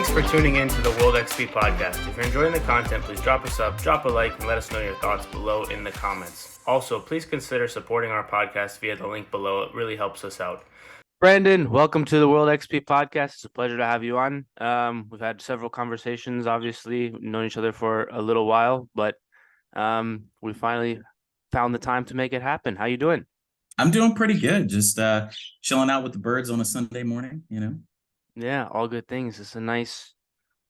Thanks for tuning in to the World XP podcast. If you're enjoying the content, please drop us up, drop a like, and let us know your thoughts below in the comments. Also, please consider supporting our podcast via the link below. It really helps us out. Brandon, welcome to the World XP podcast. It's a pleasure to have you on. We've had several conversations, obviously, we've known each other for a little while, but we finally found the time to make it happen. How you doing? I'm doing pretty good. Just chilling out with the birds on a Sunday morning, Yeah, all good things. It's a nice,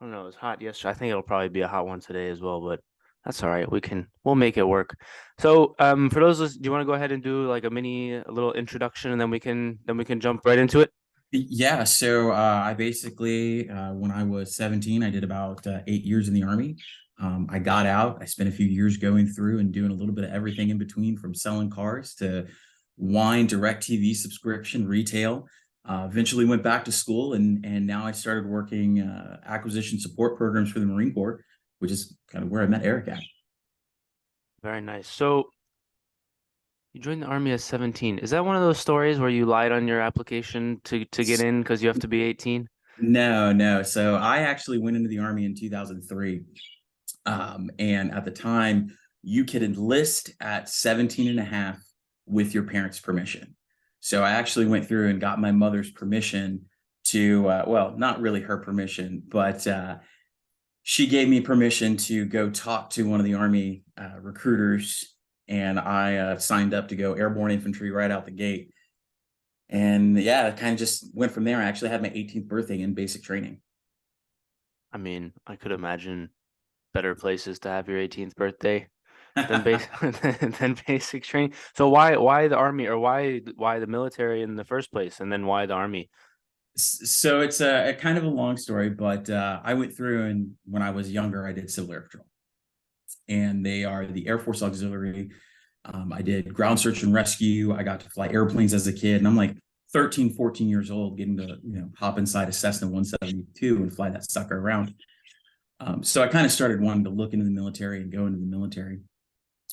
I don't know, it was hot yesterday. I think it'll probably be a hot one today as well, but that's all right. We'll make it work. So, for those, do you want to go ahead and do like a little introduction, and then we can jump right into it? Yeah. So I basically, when I was 17, I did about 8 years in the Army. I got out. I spent a few years going through and doing a little bit of everything in between, from selling cars to wine, direct TV subscription, retail. Eventually went back to school, and now I started working acquisition support programs for the Marine Corps, which is kind of where I met Eric at. Very nice. So you joined the Army at 17. Is that one of those stories where you lied on your application to get in because you have to be 18? No. So I actually went into the Army in 2003. And at the time, you could enlist at 17 and a half with your parents' permission. So I actually went through and got my mother's permission to, well, not really her permission, but she gave me permission to go talk to one of the Army recruiters, and I signed up to go airborne infantry right out the gate. And yeah, it kind of just went from there. I actually had my 18th birthday in basic training. I mean, I could imagine better places to have your 18th birthday than than basic training. So why the Army, or why the military in the first place, and then why the Army? So it's a kind of a long story, but I went through, and when I was younger, I did Civil Air Patrol, and they are the Air Force Auxiliary. I did ground search and rescue. I got to fly airplanes as a kid, and I'm like 13, 14 years old, getting to hop inside a Cessna 172 and fly that sucker around. So I kind of started wanting to look into the military and go into the military.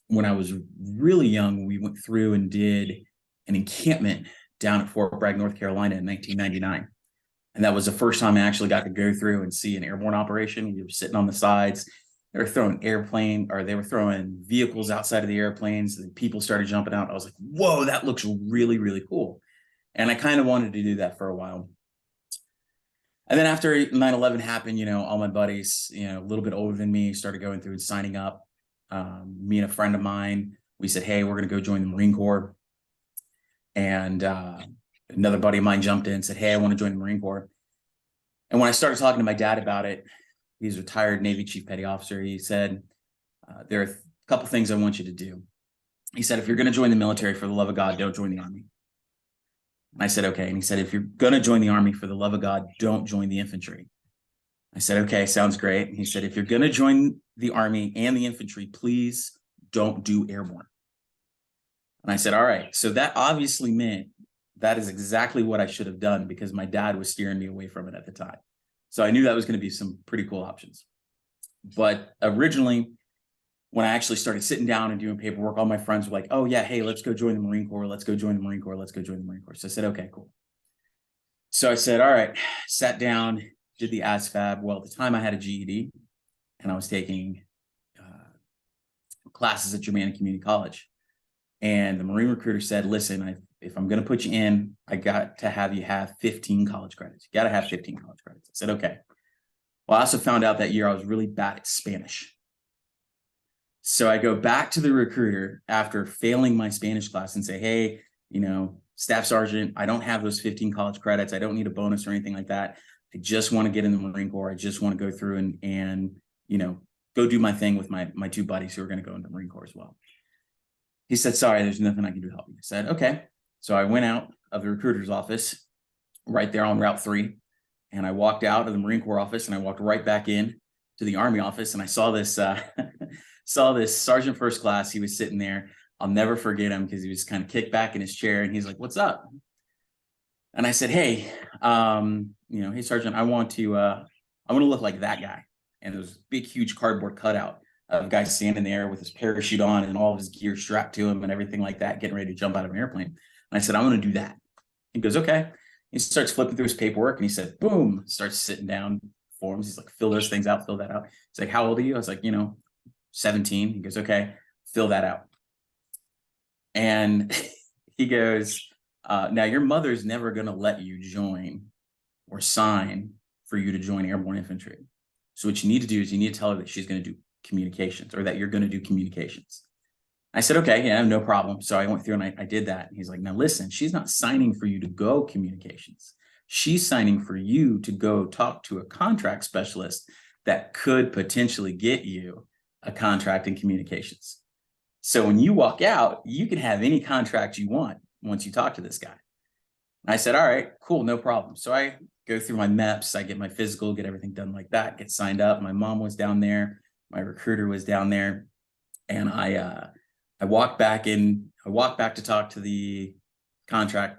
When I was really young, we went through and did an encampment down at Fort Bragg, North Carolina in 1999. And that was the first time I actually got to go through and see an airborne operation. We were sitting on the sides. They were throwing vehicles outside of the airplanes. And people started jumping out. I was like, whoa, that looks really, really cool. And I kind of wanted to do that for a while. And then after 9/11 happened, all my buddies, a little bit older than me, started going through and signing up. Me and a friend of mine, we said, hey, we're going to go join the Marine Corps. And another buddy of mine jumped in and said, hey, I want to join the Marine Corps. And when I started talking to my dad about it, he's a retired Navy Chief Petty Officer. He said, there are a couple things I want you to do. He said, if you're going to join the military, for the love of God, don't join the Army. And I said, okay. And he said, if you're going to join the Army, for the love of God, don't join the infantry. I said, okay, sounds great. And he said, if you're going to join the Army and the infantry, please don't do airborne. And I said, all right. So that obviously meant that is exactly what I should have done, because my dad was steering me away from it at the time. So I knew that was going to be some pretty cool options. But originally, when I actually started sitting down and doing paperwork, all my friends were like, oh yeah, hey, let's go join the Marine Corps. Let's go join the Marine Corps. Let's go join the Marine Corps. So I said, okay, cool. So I said, all right, sat down, did the ASVAB. Well, at the time I had a GED, and I was taking classes at Germannic Community College. And the Marine recruiter said, listen, if I'm going to put you in, I got to have you have 15 college credits. You got to have 15 college credits. I said, okay. Well, I also found out that year I was really bad at Spanish. So I go back to the recruiter after failing my Spanish class and say, hey, Staff Sergeant, I don't have those 15 college credits. I don't need a bonus or anything like that. I just want to get in the Marine Corps. I just want to go through and go do my thing with my two buddies who are going to go into the Marine Corps as well. He said, sorry, there's nothing I can do to help you. I said, okay. So I went out of the recruiter's office right there on Route 3, and I walked out of the Marine Corps office, and I walked right back in to the Army office, and I saw this Sergeant First Class. He was sitting there. I'll never forget him, because he was kind of kicked back in his chair, and he's like, what's up? And I said, hey, hey, Sergeant, I want to look like that guy. And there was a big, huge cardboard cutout of a guy standing there with his parachute on and all of his gear strapped to him and everything like that, getting ready to jump out of an airplane. And I said, I'm going to do that. He goes, okay. He starts flipping through his paperwork, and he said, boom, starts sitting down, forms. He's like, fill those things out, fill that out. He's like, how old are you? I was like, 17. He goes, okay, fill that out. And he goes, now your mother's never going to let you join or sign for you to join airborne infantry. So what you need to do is you need to tell her that she's going to do communications, or that you're going to do communications. I said, okay, yeah, no problem. So I went through and I did that. And he's like, now listen, she's not signing for you to go communications. She's signing for you to go talk to a contract specialist that could potentially get you a contract in communications. So when you walk out, you can have any contract you want once you talk to this guy. And I said, all right, cool, no problem. So I go through my MEPS, I get my physical, get everything done like that, get signed up. My mom was down there, my recruiter was down there, and I walked back to talk to the contract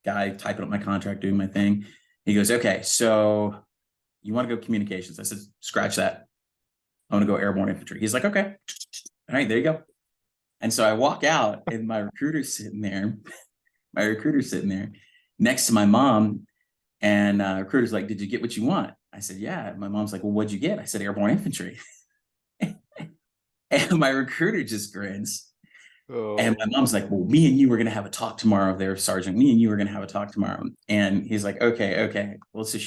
guy, typing up my contract, doing my thing. He goes, okay, so you want to go communications? I said, scratch that. I want to go airborne infantry. He's like, okay, all right, there you go. And so I walk out and my recruiter's sitting there next to my mom. And recruiter's like, did you get what you want? I said, yeah. My mom's like, well, what'd you get? I said, airborne infantry. And my recruiter just grins. Oh. And my mom's like, well, me and you are going to have a talk tomorrow there, Sergeant. Me and you are going to have a talk tomorrow. And he's like, okay. Well, so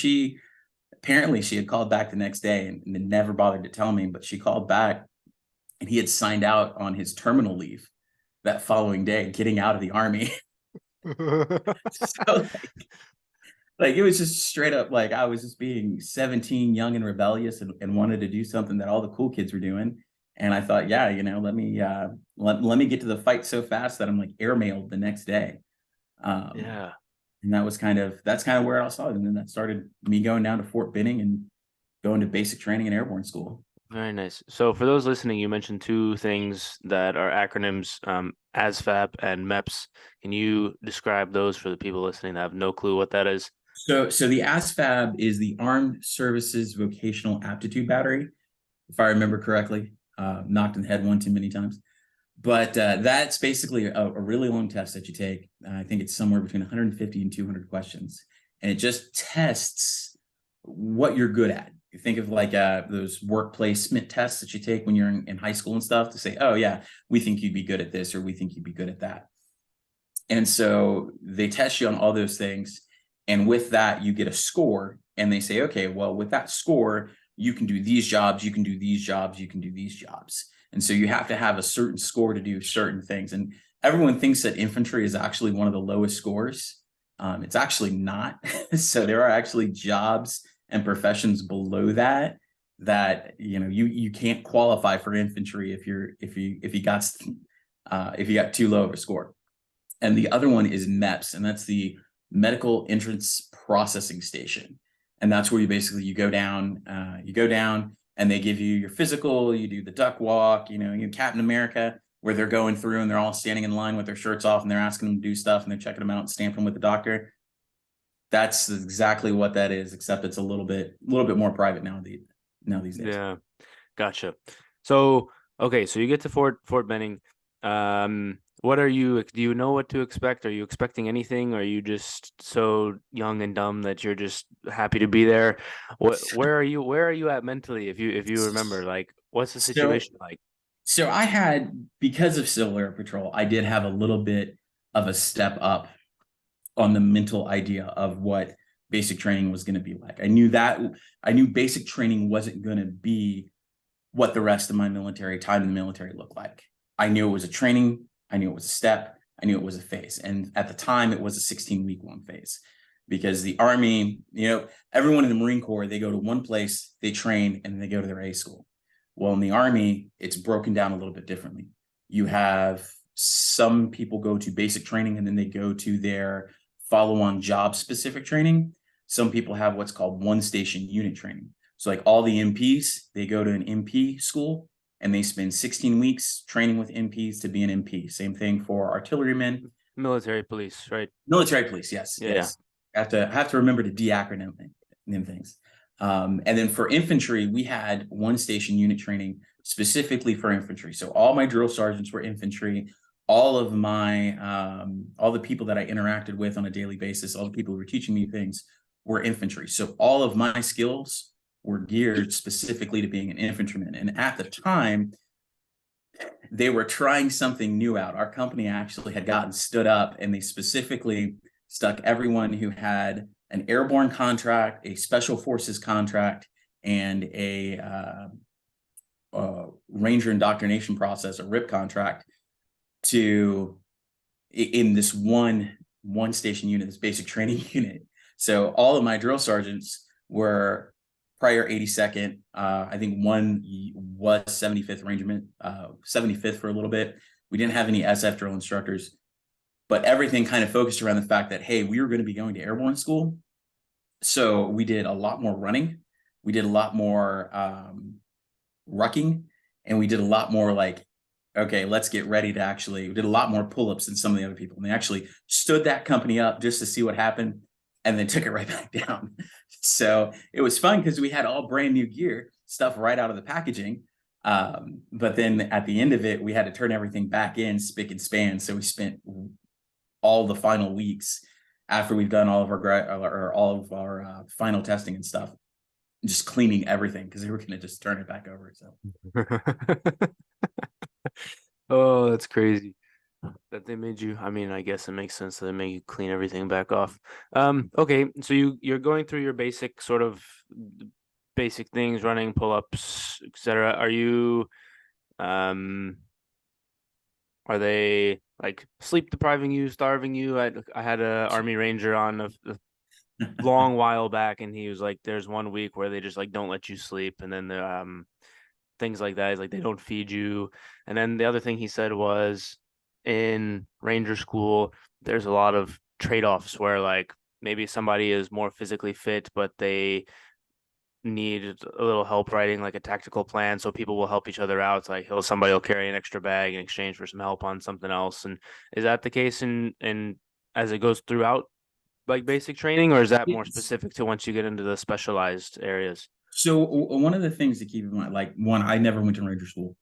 apparently she had called back the next day and never bothered to tell me, but she called back and he had signed out on his terminal leave that following day, getting out of the Army. So like it was just straight up, like I was just being 17, young and rebellious, and wanted to do something that all the cool kids were doing. And I thought, yeah, let me get to the fight so fast that I'm like airmailed the next day. Yeah. And that's kind of where I saw it. And then that started me going down to Fort Benning and going to basic training and airborne school. Very nice. So for those listening, you mentioned two things that are acronyms, ASVAB and MEPS. Can you describe those for the people listening that have no clue what that is? So the ASVAB is the Armed Services Vocational Aptitude Battery, if I remember correctly. Knocked in the head one too many times. But that's basically a really long test that you take. I think it's somewhere between 150 and 200 questions. And it just tests what you're good at. You think of like those work placement tests that you take when you're in high school and stuff to say, oh, yeah, we think you'd be good at this, or we think you'd be good at that. And so they test you on all those things. And with that, you get a score. And they say, okay, well, with that score, you can do these jobs, you can do these jobs, you can do these jobs. And so you have to have a certain score to do certain things. And everyone thinks that infantry is actually one of the lowest scores. It's actually not. So there are actually jobs and professions below that you can't qualify for infantry if you got too low of a score. And the other one is MEPS, and that's the Medical Entrance Processing Station. And that's where you go down and they give you your physical, you do the duck walk, you Captain America, where they're going through and they're all standing in line with their shirts off and they're asking them to do stuff and they're checking them out and stamping them with the doctor. That's exactly what that is, except it's a little bit more private now these days. Yeah, gotcha. So, okay, so you get to Fort Benning. Do you know what to expect? Are you expecting anything? Or are you just so young and dumb that you're just happy to be there? Where are you at mentally? If you remember, like, what's the situation like? So I had, because of Civil Air Patrol, I did have a little bit of a step up on the mental idea of what basic training was going to be like. I knew basic training wasn't going to be what the rest of my time in the military looked like. I knew it was a training. I knew it was a step. I knew it was a phase. And at the time, it was a 16-week long phase, because the Army, everyone in the Marine Corps, they go to one place, they train, and then they go to their A school. Well, in the Army, it's broken down a little bit differently. You have some people go to basic training and then they go to their follow-on job-specific training. Some people have what's called one-station unit training. So like all the MPs, they go to an MP school and they spend 16 weeks training with MPs to be an MP. Same thing for artillerymen. Military police, right? Military police, yes. Yeah. Yes. I have to remember to de-acronym things. And then for infantry, we had one-station unit training specifically for infantry. So all my drill sergeants were infantry. All of all the people that I interacted with on a daily basis, all the people who were teaching me things were infantry. So all of my skills were geared specifically to being an infantryman. And at the time, they were trying something new out. Our company actually had gotten stood up, and they specifically stuck everyone who had an airborne contract, a special forces contract, and a Ranger indoctrination process, a RIP contract, to in this one station unit, this basic training unit. So all of my drill sergeants were prior 82nd. I think one was 75th Regiment, 75th for a little bit. We didn't have any SF drill instructors, but everything kind of focused around the fact that, hey, we were going to be going to airborne school. So we did a lot more running. We did a lot more rucking, and we did a lot more like, okay, let's get ready to actually, we did a lot more pull-ups than some of the other people. And they actually stood that company up just to see what happened and then took it right back down. So it was fun because we had all brand new gear, stuff right out of the packaging. But then at the end of it, we had to turn everything back in spick and span. So we spent all the final weeks after we've done all of our final testing and stuff, just cleaning everything because they were going to just turn it back over. So. Oh, that's crazy that they made you. I mean, I guess it makes sense that they make you clean everything back off. Okay, so you're going through your basic sort of basic things, running, pull-ups, etc. Are they like sleep depriving you, starving you? I had a Army Ranger on a long while back, and he was like, there's 1 week where they just like don't let you sleep, and then the things like that is like they don't feed you. And then the other thing he said was in Ranger school, there's a lot of trade-offs where like maybe somebody is more physically fit, but they need a little help writing like a tactical plan, so people will help each other out. It's like somebody will carry an extra bag in exchange for some help on something else. And is that the case in as it goes throughout like basic training, or is that more specific to once you get into the specialized areas? So one of the things to keep in mind, like one, I never went to Ranger school.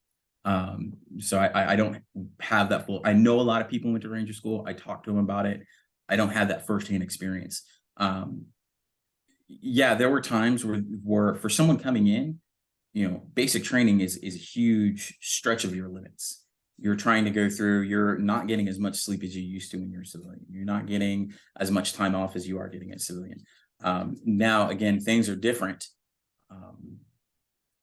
So I don't have that full, I know a lot of people went to Ranger school. I talked to them about it. I don't have that firsthand experience. Yeah, there were times where for someone coming in, basic training is a huge stretch of your limits. You're trying to go through, you're not getting as much sleep as you used to when you're a civilian. You're not getting as much time off as you are getting as a civilian. Now, again, things are different.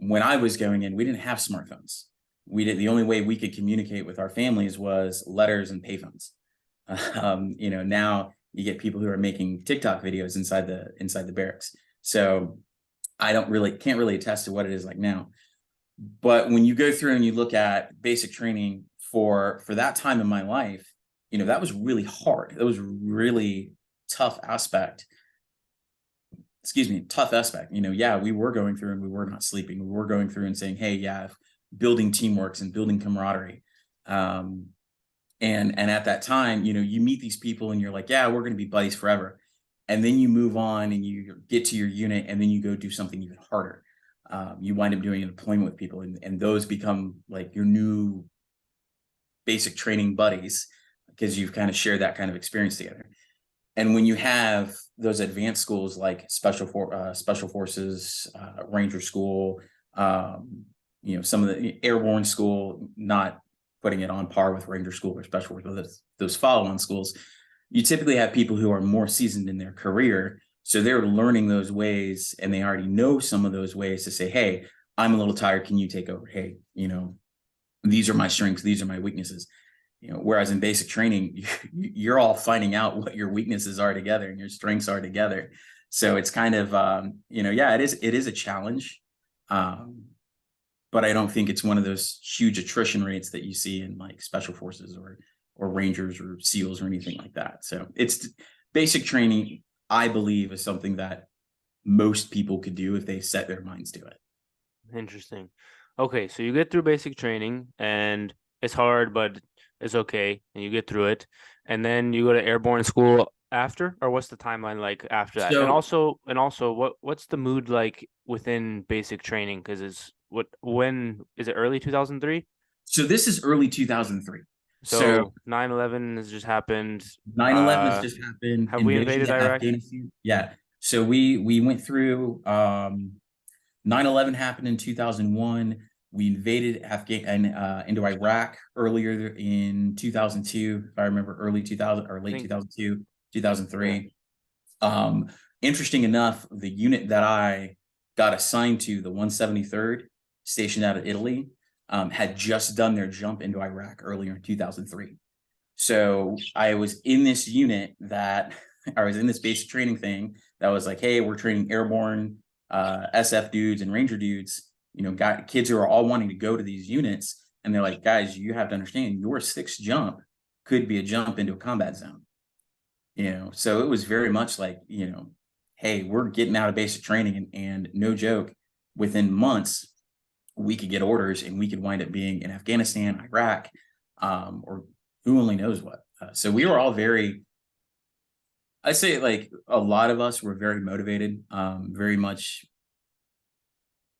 When I was going in, we didn't have smartphones. The only way we could communicate with our families was letters and payphones. Now you get people who are making TikTok videos inside the barracks. So I can't really attest to what it is like now. But when you go through and you look at basic training for that time in my life, that was really hard. That was really tough aspect. Tough aspect. Yeah, we were going through and we were not sleeping. We were going through and saying, hey, yeah, building teamworks and building camaraderie. And at that time, you meet these people and you're like, yeah, we're going to be buddies forever. And then you move on and you get to your unit and then you go do something even harder. You wind up doing a deployment with people and those become like your new basic training buddies because you've kind of shared that kind of experience together. And when you have those advanced schools like special forces, Ranger school, some of the airborne school, not putting it on par with Ranger school or special forces, but those follow-on schools, you typically have people who are more seasoned in their career. So they're learning those ways and they already know some of those ways to say, hey, I'm a little tired. Can you take over? Hey, these are my strengths. These are my weaknesses. Whereas in basic training, you're all finding out what your weaknesses are together and your strengths are together. So it's kind of, yeah, it is a challenge. But I don't think it's one of those huge attrition rates that you see in like special forces or Rangers or SEALs or anything like that. So it's basic training, I believe, is something that most people could do if they set their minds to it. Interesting. Okay, so you get through basic training and it's hard, but it's okay, and you get through it. And then you go to airborne school after, or what's the timeline like after that? So, and also what's the mood like within basic training? Because when is it, early 2003? So this is early 2003. So 9/11 has just happened. 9/11 has just happened. Have we invaded Iraq? Afghanistan. Yeah. So we went through 9/11 happened in 2001. We invaded into Iraq earlier in 2002, if I remember, early 2000 or late 2002, 2003. Yeah. Interesting enough, the unit that I got assigned to, the 173rd, stationed out of Italy, had just done their jump into Iraq earlier in 2003. So I was in this unit that I was in this basic training thing that was like, hey, we're training airborne SF dudes and Ranger dudes, kids who are all wanting to go to these units. And they're like, guys, you have to understand your sixth jump could be a jump into a combat zone. So it was very much like, hey, we're getting out of basic training and no joke, within months, we could get orders and we could wind up being in Afghanistan, Iraq, or who only knows what. So we were all I'd say like a lot of us were very motivated, very much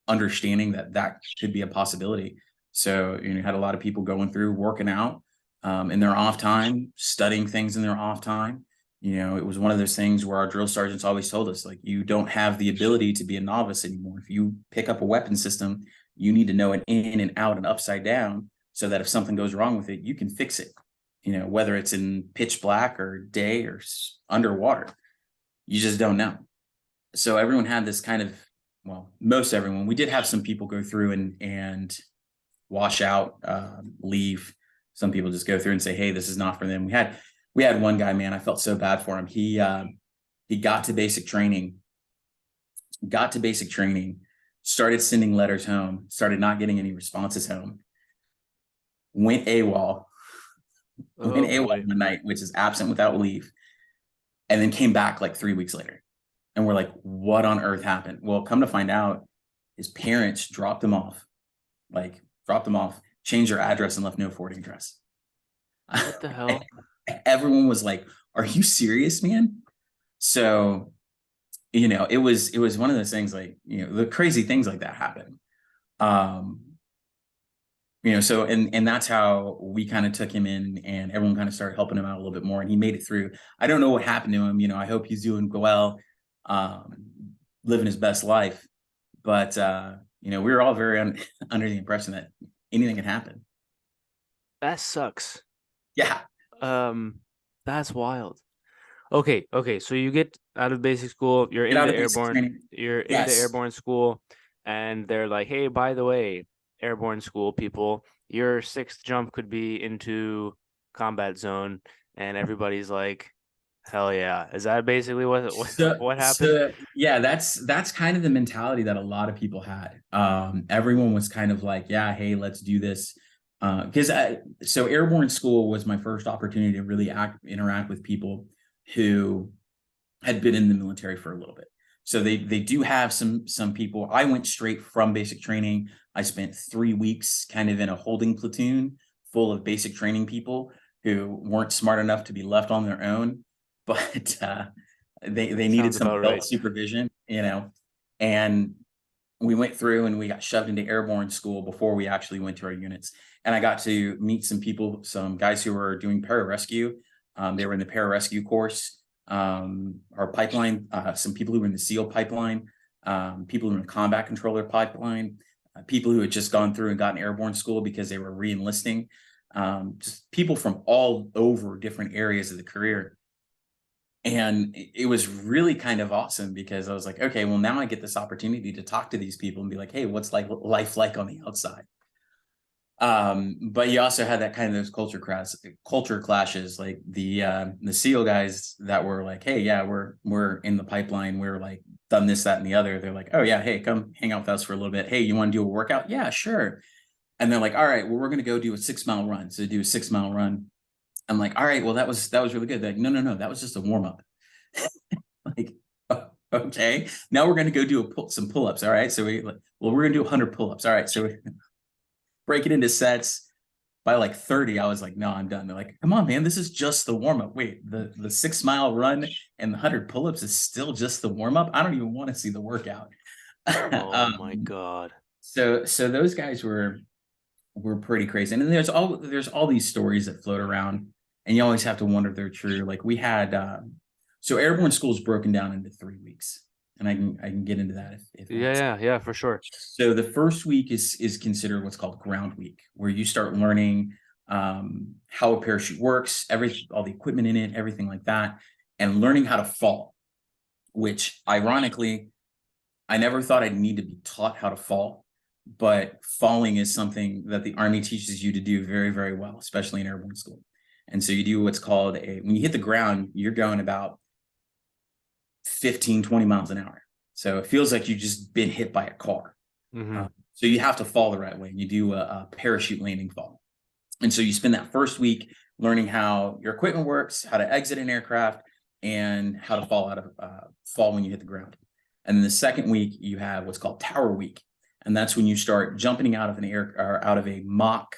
understanding that could be a possibility. So, you had a lot of people going through working out in their off time, studying things in their off time. It was one of those things where our drill sergeants always told us, like, you don't have the ability to be a novice anymore. If you pick up a weapon system, you need to know it in and out and upside down so that if something goes wrong with it, you can fix it. Whether it's in pitch black or day or underwater, you just don't know. So everyone had this kind of, well, most everyone, we did have some people go through and wash out, leave. Some people just go through and say, hey, this is not for them. We had one guy, man, I felt so bad for him. He got to basic training, started sending letters home, started not getting any responses home, went AWOL. Went AWOL one night, which is absent without leave, and then came back like 3 weeks later. And we're like, what on earth happened? Well, come to find out, his parents dropped him off, changed their address and left no forwarding address. What the hell? Everyone was like, are you serious, man? So, it was one of those things, like, the crazy things like that happen. So, and that's how we kind of took him in, and everyone kind of started helping him out a little bit more, and he made it through. I don't know what happened to him. I hope he's doing well, living his best life. But, we were all very under the impression that anything can happen. That sucks. Yeah. That's wild. Okay. So you get out of basic school, you're into airborne school, and they're like, hey, by the way, airborne school people, your sixth jump could be into combat zone, and everybody's like, hell yeah. Is that basically what happened? So, yeah, that's kind of the mentality that a lot of people had. Everyone was kind of like, yeah, hey, let's do this. So airborne school was my first opportunity to really interact with people who had been in the military for a little bit. So they do have some people. I went straight from basic training. I spent 3 weeks kind of in a holding platoon full of basic training people who weren't smart enough to be left on their own, but they needed some adult supervision, and we went through and we got shoved into airborne school before we actually went to our units. And I got to meet some people, some guys who were doing pararescue. They were in the pararescue course, our pipeline, some people who were in the SEAL pipeline, people who were in the combat controller pipeline, people who had just gone through and gotten airborne school because they were re-enlisting, just people from all over different areas of the career. And it was really kind of awesome because I was like, okay, well, now I get this opportunity to talk to these people and be like, hey, what's life like on the outside? But you also had that kind of those culture clashes, like the SEAL guys that were like, hey, yeah, we're in the pipeline. We're like done this, that, and the other. They're like, oh yeah, hey, come hang out with us for a little bit. Hey, you want to do a workout? Yeah, sure. And they're like, all right, well, we're going to go do a 6-mile run. So do a 6-mile run. I'm like, all right, well, that was really good. They're like, no, that was just a warm up. Like, oh, okay, now we're going to go do some pull-ups. All right. So we're going to do 100 pull-ups. All right. So we break it into sets. By like 30, I was like, no, I'm done. They're like, come on, man, this is just the warm-up. Wait, the 6-mile run and the 100 pull-ups is still just the warm-up? I don't even want to see the workout. Oh my God. So those guys were pretty crazy. And then there's all these stories that float around, and you always have to wonder if they're true. Like we had so airborne school is broken down into 3 weeks. and I can get into that if that's. Yeah, for sure. So the first week is considered what's called ground week, where you start learning how a parachute works, all the equipment in it, everything like that, and learning how to fall, which ironically, I never thought I'd need to be taught how to fall, but falling is something that the Army teaches you to do very, very well, especially in airborne school. And so you do what's called when you hit the ground, you're going about 15, 20 miles an hour. So it feels like you've just been hit by a car. So you have to fall the right way. You do a parachute landing fall. And so you spend that first week learning how your equipment works, how to exit an aircraft, and how to fall when you hit the ground. And then the second week you have what's called tower week. And that's when you start jumping out of out of a mock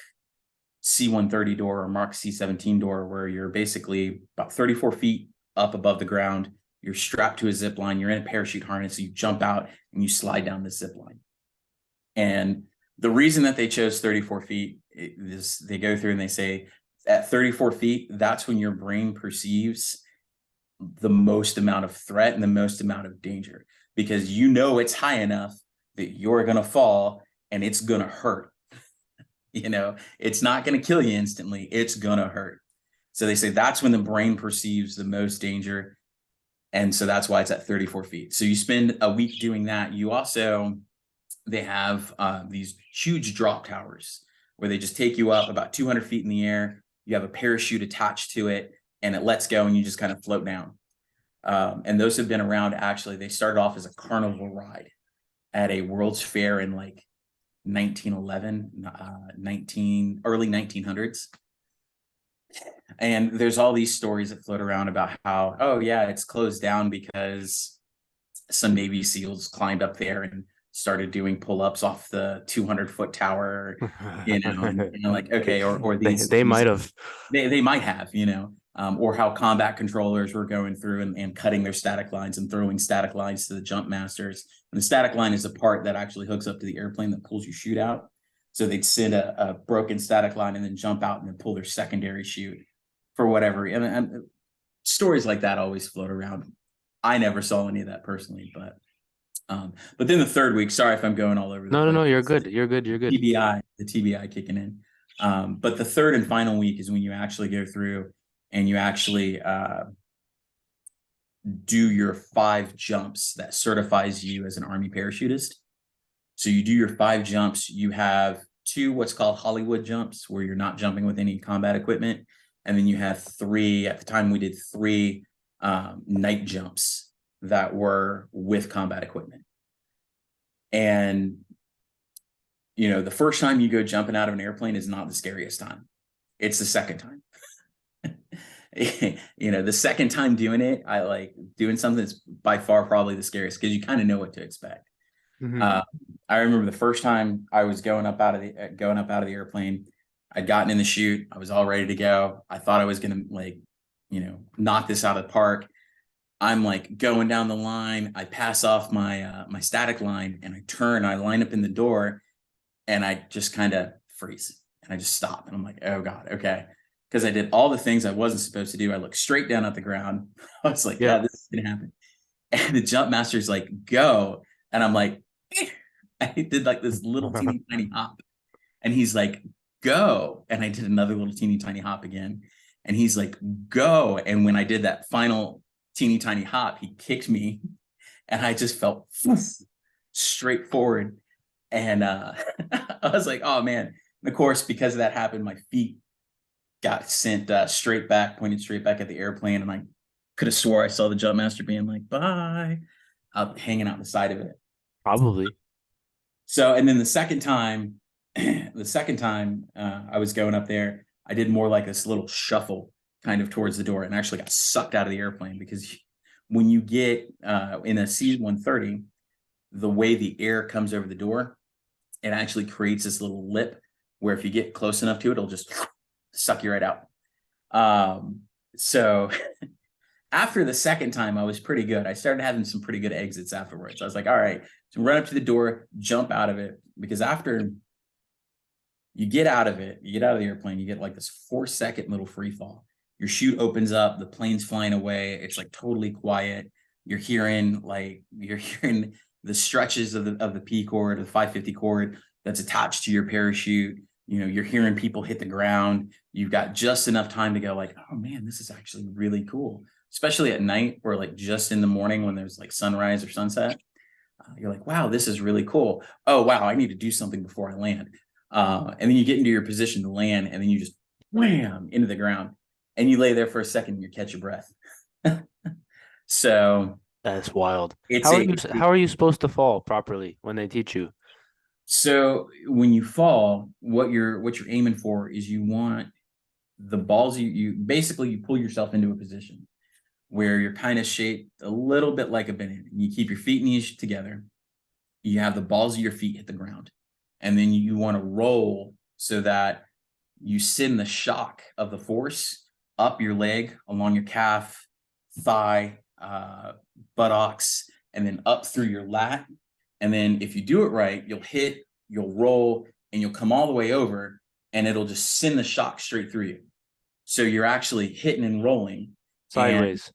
C-130 door or mock C-17 door, where you're basically about 34 feet up above the ground. You're strapped to a zip line. You're in a parachute harness. So you jump out and you slide down the zip line. And the reason that they chose 34 feet is they go through and they say at 34 feet, that's when your brain perceives the most amount of threat and the most amount of danger, because you know it's high enough that you're going to fall and it's going to hurt. It's not going to kill you instantly. It's going to hurt. So they say that's when the brain perceives the most danger. And so that's why it's at 34 feet. So you spend a week doing that. They have these huge drop towers where they just take you up about 200 feet in the air. You have a parachute attached to it and it lets go and you just kind of float down. And those have been around. Actually, they started off as a carnival ride at a World's Fair in like 1911, early 1900s. And there's all these stories that float around about how, oh yeah, it's closed down because some Navy SEALs climbed up there and started doing pull-ups off the 200-foot tower, like, okay, or these they might have. They might have, or how combat controllers were going through and cutting their static lines and throwing static lines to the jump masters. And the static line is the part that actually hooks up to the airplane that pulls your chute out. So they'd send a broken static line and then jump out and then pull their secondary chute for whatever. And stories like that always float around. I never saw any of that personally, but then the third week, sorry if I'm going all over. No, you're good. You're good. The TBI kicking in. But the third and final week is when you actually go through and you actually do your 5 jumps that certifies you as an Army parachutist. So you do your 5 jumps. You have 2 what's called Hollywood jumps, where you're not jumping with any combat equipment. And then you have 3, at the time we did 3 night jumps that were with combat equipment. And, the first time you go jumping out of an airplane is not the scariest time. It's the second time. The second time doing it, I like doing something that's by far probably the scariest, because you kind of know what to expect. I remember the first time I was going up out of the airplane. I'd gotten in the chute. I was all ready to go. I thought I was going to knock this out of the park. I'm like going down the line. I pass off my static line and I turn, I line up in the door and I just kind of freeze and I just stop. And I'm like, oh God. Okay. Because I did all the things I wasn't supposed to do. I looked straight down at the ground. I was like, yeah, this is going to happen. And the jump master's like, go. And I'm like, I did like this little teeny tiny hop. And he's like, go. And I did another little teeny tiny hop again. And he's like, go. And when I did that final teeny tiny hop, he kicked me and I just felt straight forward. And I was like, oh man. And of course, because that happened, my feet got sent pointed straight back at the airplane. And I could have swore I saw the jump master being like, bye, hanging out the side of it. Probably. So, and then the second time I was going up there, I did more like this little shuffle kind of towards the door and actually got sucked out of the airplane, because when you get in a C-130, the way the air comes over the door, it actually creates this little lip where if you get close enough to it, it'll just suck you right out. So after the second time, I was pretty good. I started having some pretty good exits afterwards. I was like, all right, so run up to the door, jump out of it, because after you get out of it, you get out of the airplane, you get like this 4-second little free fall. Your chute opens up, the plane's flying away. It's like totally quiet. you're hearing the stretches of the P cord, or the 550 cord that's attached to your parachute. You're hearing people hit the ground. You've got just enough time to go like, oh man, this is actually really cool, especially at night or like just in the morning when there's like sunrise or sunset. You're like, wow, this is really cool. Oh, wow, I need to do something before I land. And then you get into your position to land, and then you just wham into the ground, and you lay there for a second and you catch your breath. So That's wild. it's How are a you how are you supposed to fall properly when they teach you? so when you fall, what you're aiming for is you want the balls, you basically you pull yourself into a position where you're kind of shaped a little bit like a banana. You keep your feet and knees together. You have the balls of your feet hit the ground, and then you want to roll so that you send the shock of the force up your leg, along your calf, thigh, buttocks, and then up through your lat. And then if you do it right, you'll roll, and you'll come all the way over, and it'll just send the shock straight through you. So you're actually hitting and rolling sideways.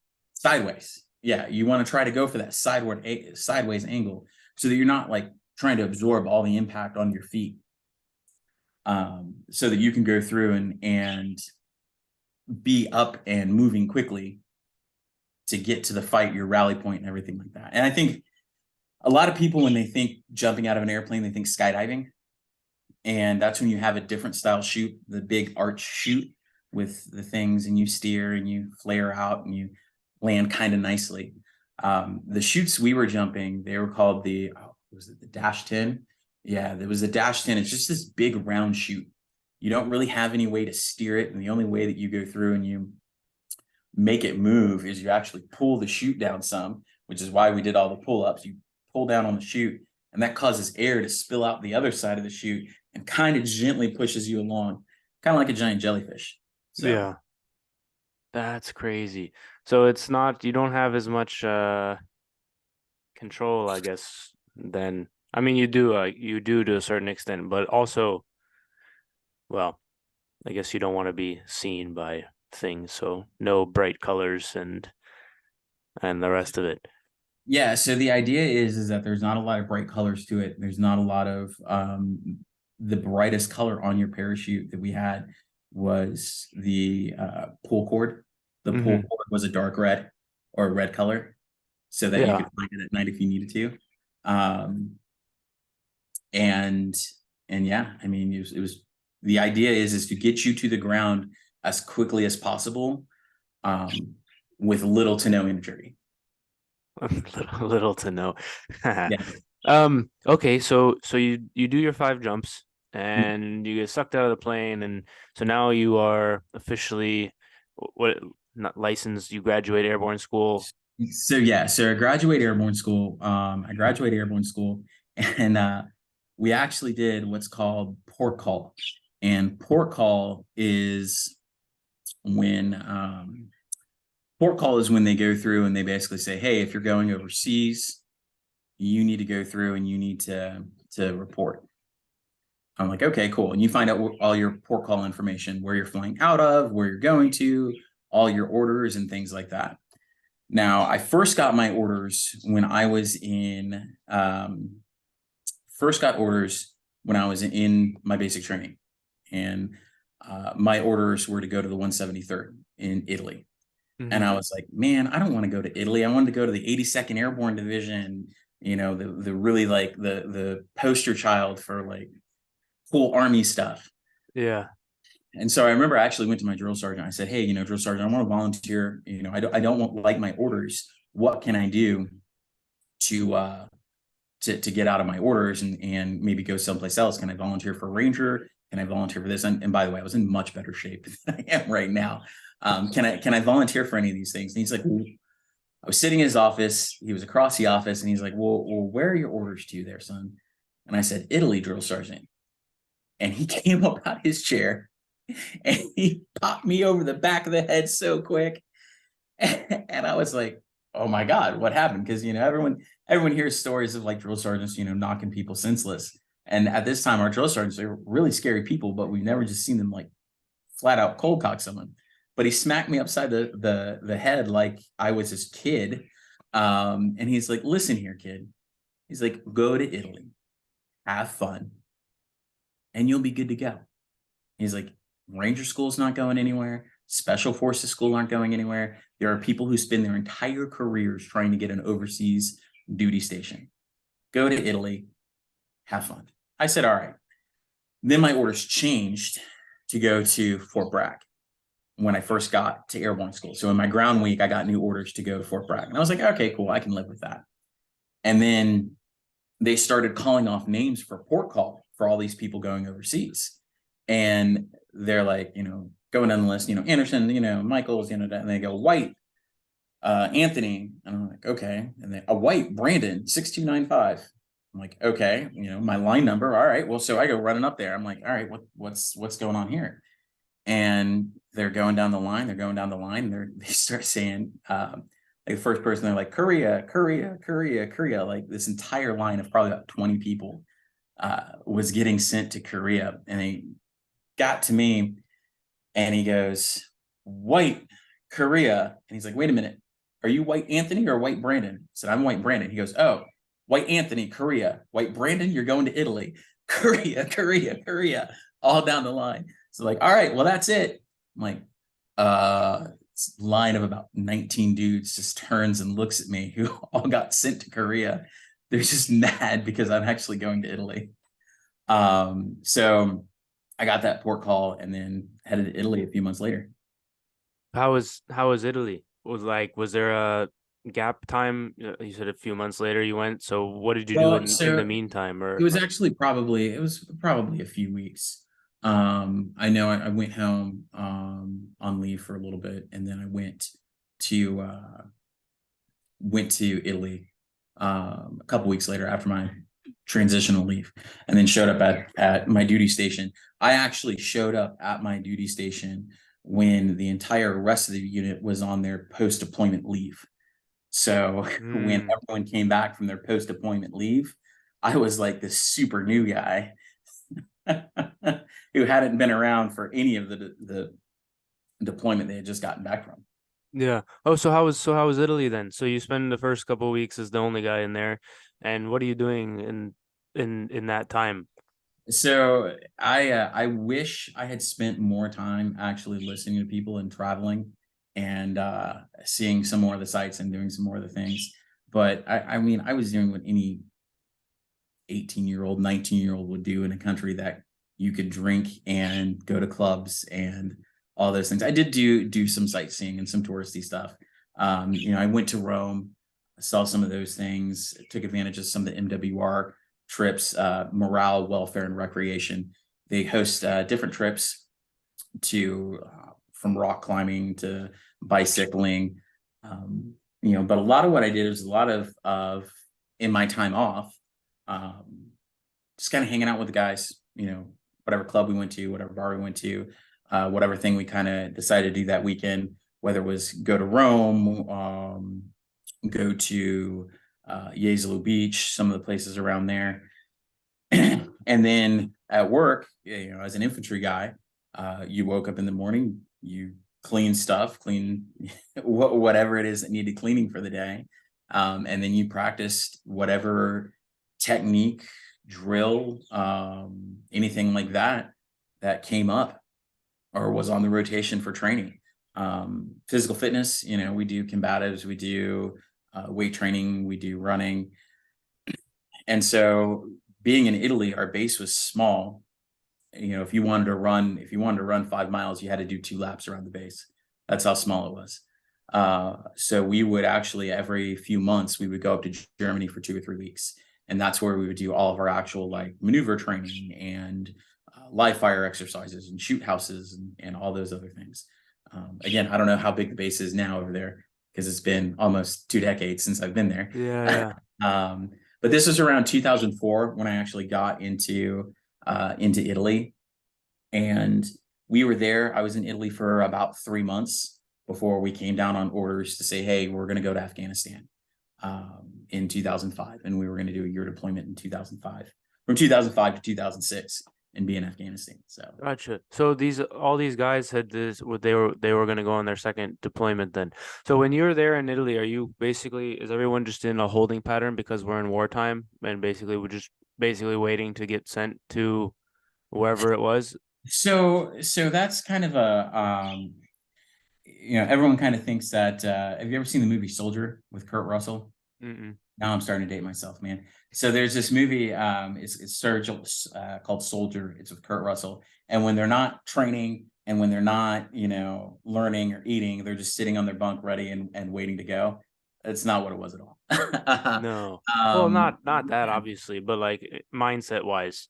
Yeah, you want to try to go for that sideways angle, so that you're not like trying to absorb all the impact on your feet, so that you can go through and be up and moving quickly to get to the fight, your rally point, and everything like that. And I think a lot of people, when they think jumping out of an airplane, they think skydiving. And that's when you have a different style chute, the big arch chute with the things, and you steer and you flare out and you land kind of nicely. The chutes we were jumping, they were called was it the Dash 10? Yeah, there was the Dash 10. It's just this big round chute. You don't really have any way to steer it. And the only way that you go through and you make it move is you actually pull the chute down some, which is why we did all the pull-ups. You pull down on the chute, and that causes air to spill out the other side of the chute and kind of gently pushes you along, kind of like a giant jellyfish. So Yeah, that's crazy. So it's not, you don't have as much control, I guess, then. I mean, you do to a certain extent, but also, well, I guess you don't want to be seen by things, so no bright colors and the rest of it. yeah, so the idea is that there's not a lot of bright colors to it. There's not a lot of the brightest color on your parachute that we had was the pull cord. The pull Hmm. cord was a dark red or a red color, so that you Yeah. could find it at night if you needed to. Um, and yeah, I mean, it was the idea is to get you to the ground as quickly as possible, with little to no injury. Little to no. Yeah. Okay, so you do your 5 jumps and you get sucked out of the plane, and so now you are officially what, not licensed, you graduate airborne school. So yeah, so I graduated airborne school. And we actually did what's called port call. And port call is when they go through and they basically say, hey, if you're going overseas, you need to go through and you need to report. I'm like, okay, cool. And you find out all your port call information, where you're flying out of, where you're going to, all your orders and things like that. Now, I first got my orders when I was in my basic training, and my orders were to go to the 173rd in Italy. And I was like, man, I don't want to go to Italy. I wanted to go to the 82nd Airborne Division, the really like the poster child for like cool Army stuff. Yeah. And so I remember I actually went to my drill sergeant. I said, hey, drill sergeant, I want to volunteer. I don't want like my orders. What can I do to get out of my orders and maybe go someplace else? Can I volunteer for Ranger? Can I volunteer for this? And by the way, I was in much better shape than I am right now. Can I volunteer for any of these things? And he's like, well, I was sitting in his office. He was across the office, and he's like, well, where are your orders to there, son? And I said, Italy, drill sergeant. And he came up out of his chair and he popped me over the back of the head so quick. And I was like, oh my God, what happened? Because, everyone hears stories of like drill sergeants, knocking people senseless. And at this time, our drill sergeants are really scary people, but we've never just seen them like flat out cold cock someone. But he smacked me upside the head like I was his kid. And he's like, listen here, kid. He's like, go to Italy, have fun, and you'll be good to go. He's like, Ranger school's not going anywhere. Special Forces school aren't going anywhere. There are people who spend their entire careers trying to get an overseas duty station. Go to Italy, have fun. I said, all right. Then my orders changed to go to Fort Bragg when I first got to airborne school. So in my ground week, I got new orders to go to Fort Bragg. And I was like, okay, cool, I can live with that. And then they started calling off names for port call for all these people going overseas. And they're like, going down the list, Anderson, Michaels, and they go, White, Anthony. And I'm like, okay. And then a White, Brandon, 6295. I'm like, okay, my line number. All right. Well, so I go running up there. I'm like, all right, what's going on here? And they're going down the line. They start saying, like the first person, they're like, Korea. Like this entire line of probably about 20 people was getting sent to Korea. And they got to me and he goes, White, Korea. And he's like, wait a minute. Are you White Anthony or White Brandon? I said, I'm White Brandon. He goes, oh, White Anthony, Korea. White Brandon, you're going to Italy. Korea, all down the line. So like, all right, well, that's it. I'm like, line of about 19 dudes just turns and looks at me who all got sent to Korea. They're just mad because I'm actually going to Italy. So I got that port call and then headed to Italy a few months later. How was Italy? Was there a gap time? You said a few months later you went. So what did you do in the meantime? Or it was actually probably a few weeks. I know I went home on leave for a little bit, and then I went to Italy a couple weeks later after my transitional leave, and then showed up at my duty station. I actually showed up at my duty station when the entire rest of the unit was on their post-deployment leave. So when everyone came back from their post-deployment leave, I was like this super new guy who hadn't been around for any of the deployment they had just gotten back from. Yeah. Oh, so how was Italy then? So you spend the first couple of weeks as the only guy in there, and what are you doing in that time? So I wish I had spent more time actually listening to people and traveling and seeing some more of the sites and doing some more of the things. But I mean, I was doing what any 18-year-old, 19-year-old would do in a country that you could drink and go to clubs and all those things. I did do some sightseeing and some touristy stuff. I went to Rome, saw some of those things, took advantage of some of the MWR trips, morale, welfare, and recreation. They host different trips to from rock climbing to bicycling. But a lot of what I did was a lot of in my time off, just kind of hanging out with the guys, whatever club we went to, whatever bar we went to, whatever thing we kind of decided to do that weekend, whether it was go to Rome, go to Jesolo Beach, some of the places around there. And then at work, as an infantry guy, you woke up in the morning, you clean whatever it is that needed cleaning for the day. And then you practiced whatever technique, drill, anything like that came up or was on the rotation for training. Physical fitness, we do combatives, we do weight training, we do running. And so being in Italy, our base was small. If you wanted to run 5 miles, you had to do 2 laps around the base. That's how small it was. So we would actually, every few months, we would go up to Germany for 2 or 3 weeks. And that's where we would do all of our actual maneuver training and live fire exercises and shoot houses and all those other things. Again, I don't know how big the base is now over there because it's been almost 2 decades since I've been there. Yeah. But this was around 2004 when I actually got into Italy, and we were there. I was in Italy for about 3 months before we came down on orders to say, hey, we're going to go to Afghanistan in 2005. And we were going to do a year deployment in 2005, from 2005 to 2006. and be in Afghanistan. So Gotcha. So all these guys had this, they were going to go on their second deployment then. So when you're there in Italy, are you basically, is everyone just in a holding pattern because we're in wartime and basically we're just basically waiting to get sent to wherever it was? so that's kind of a everyone kind of thinks that have you ever seen the movie Soldier with Kurt Russell? Mm-mm. Now I'm starting to date myself, man. So there's this movie, it's surgical, called Soldier. It's with Kurt Russell. And when they're not training and when they're not, learning or eating, they're just sitting on their bunk ready and waiting to go. It's not what it was at all. No. Well, um, not that obviously, but like mindset wise.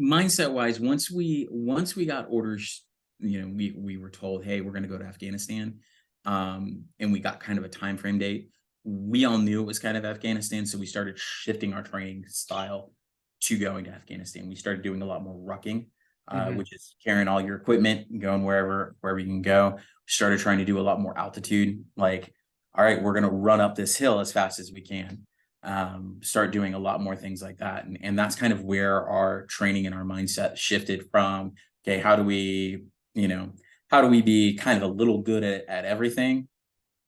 Mindset wise, once we got orders, we were told, hey, we're going to go to Afghanistan, and we got kind of a time frame date. We all knew it was kind of Afghanistan, so we started shifting our training style to going to Afghanistan. We started doing a lot more rucking, Mm-hmm. which is carrying all your equipment and going wherever you can go. We started trying to do a lot more altitude, like, all right, we're going to run up this hill as fast as we can. Start doing a lot more things like that. And that's kind of where our training and our mindset shifted from, okay, how do we be kind of a little good at everything?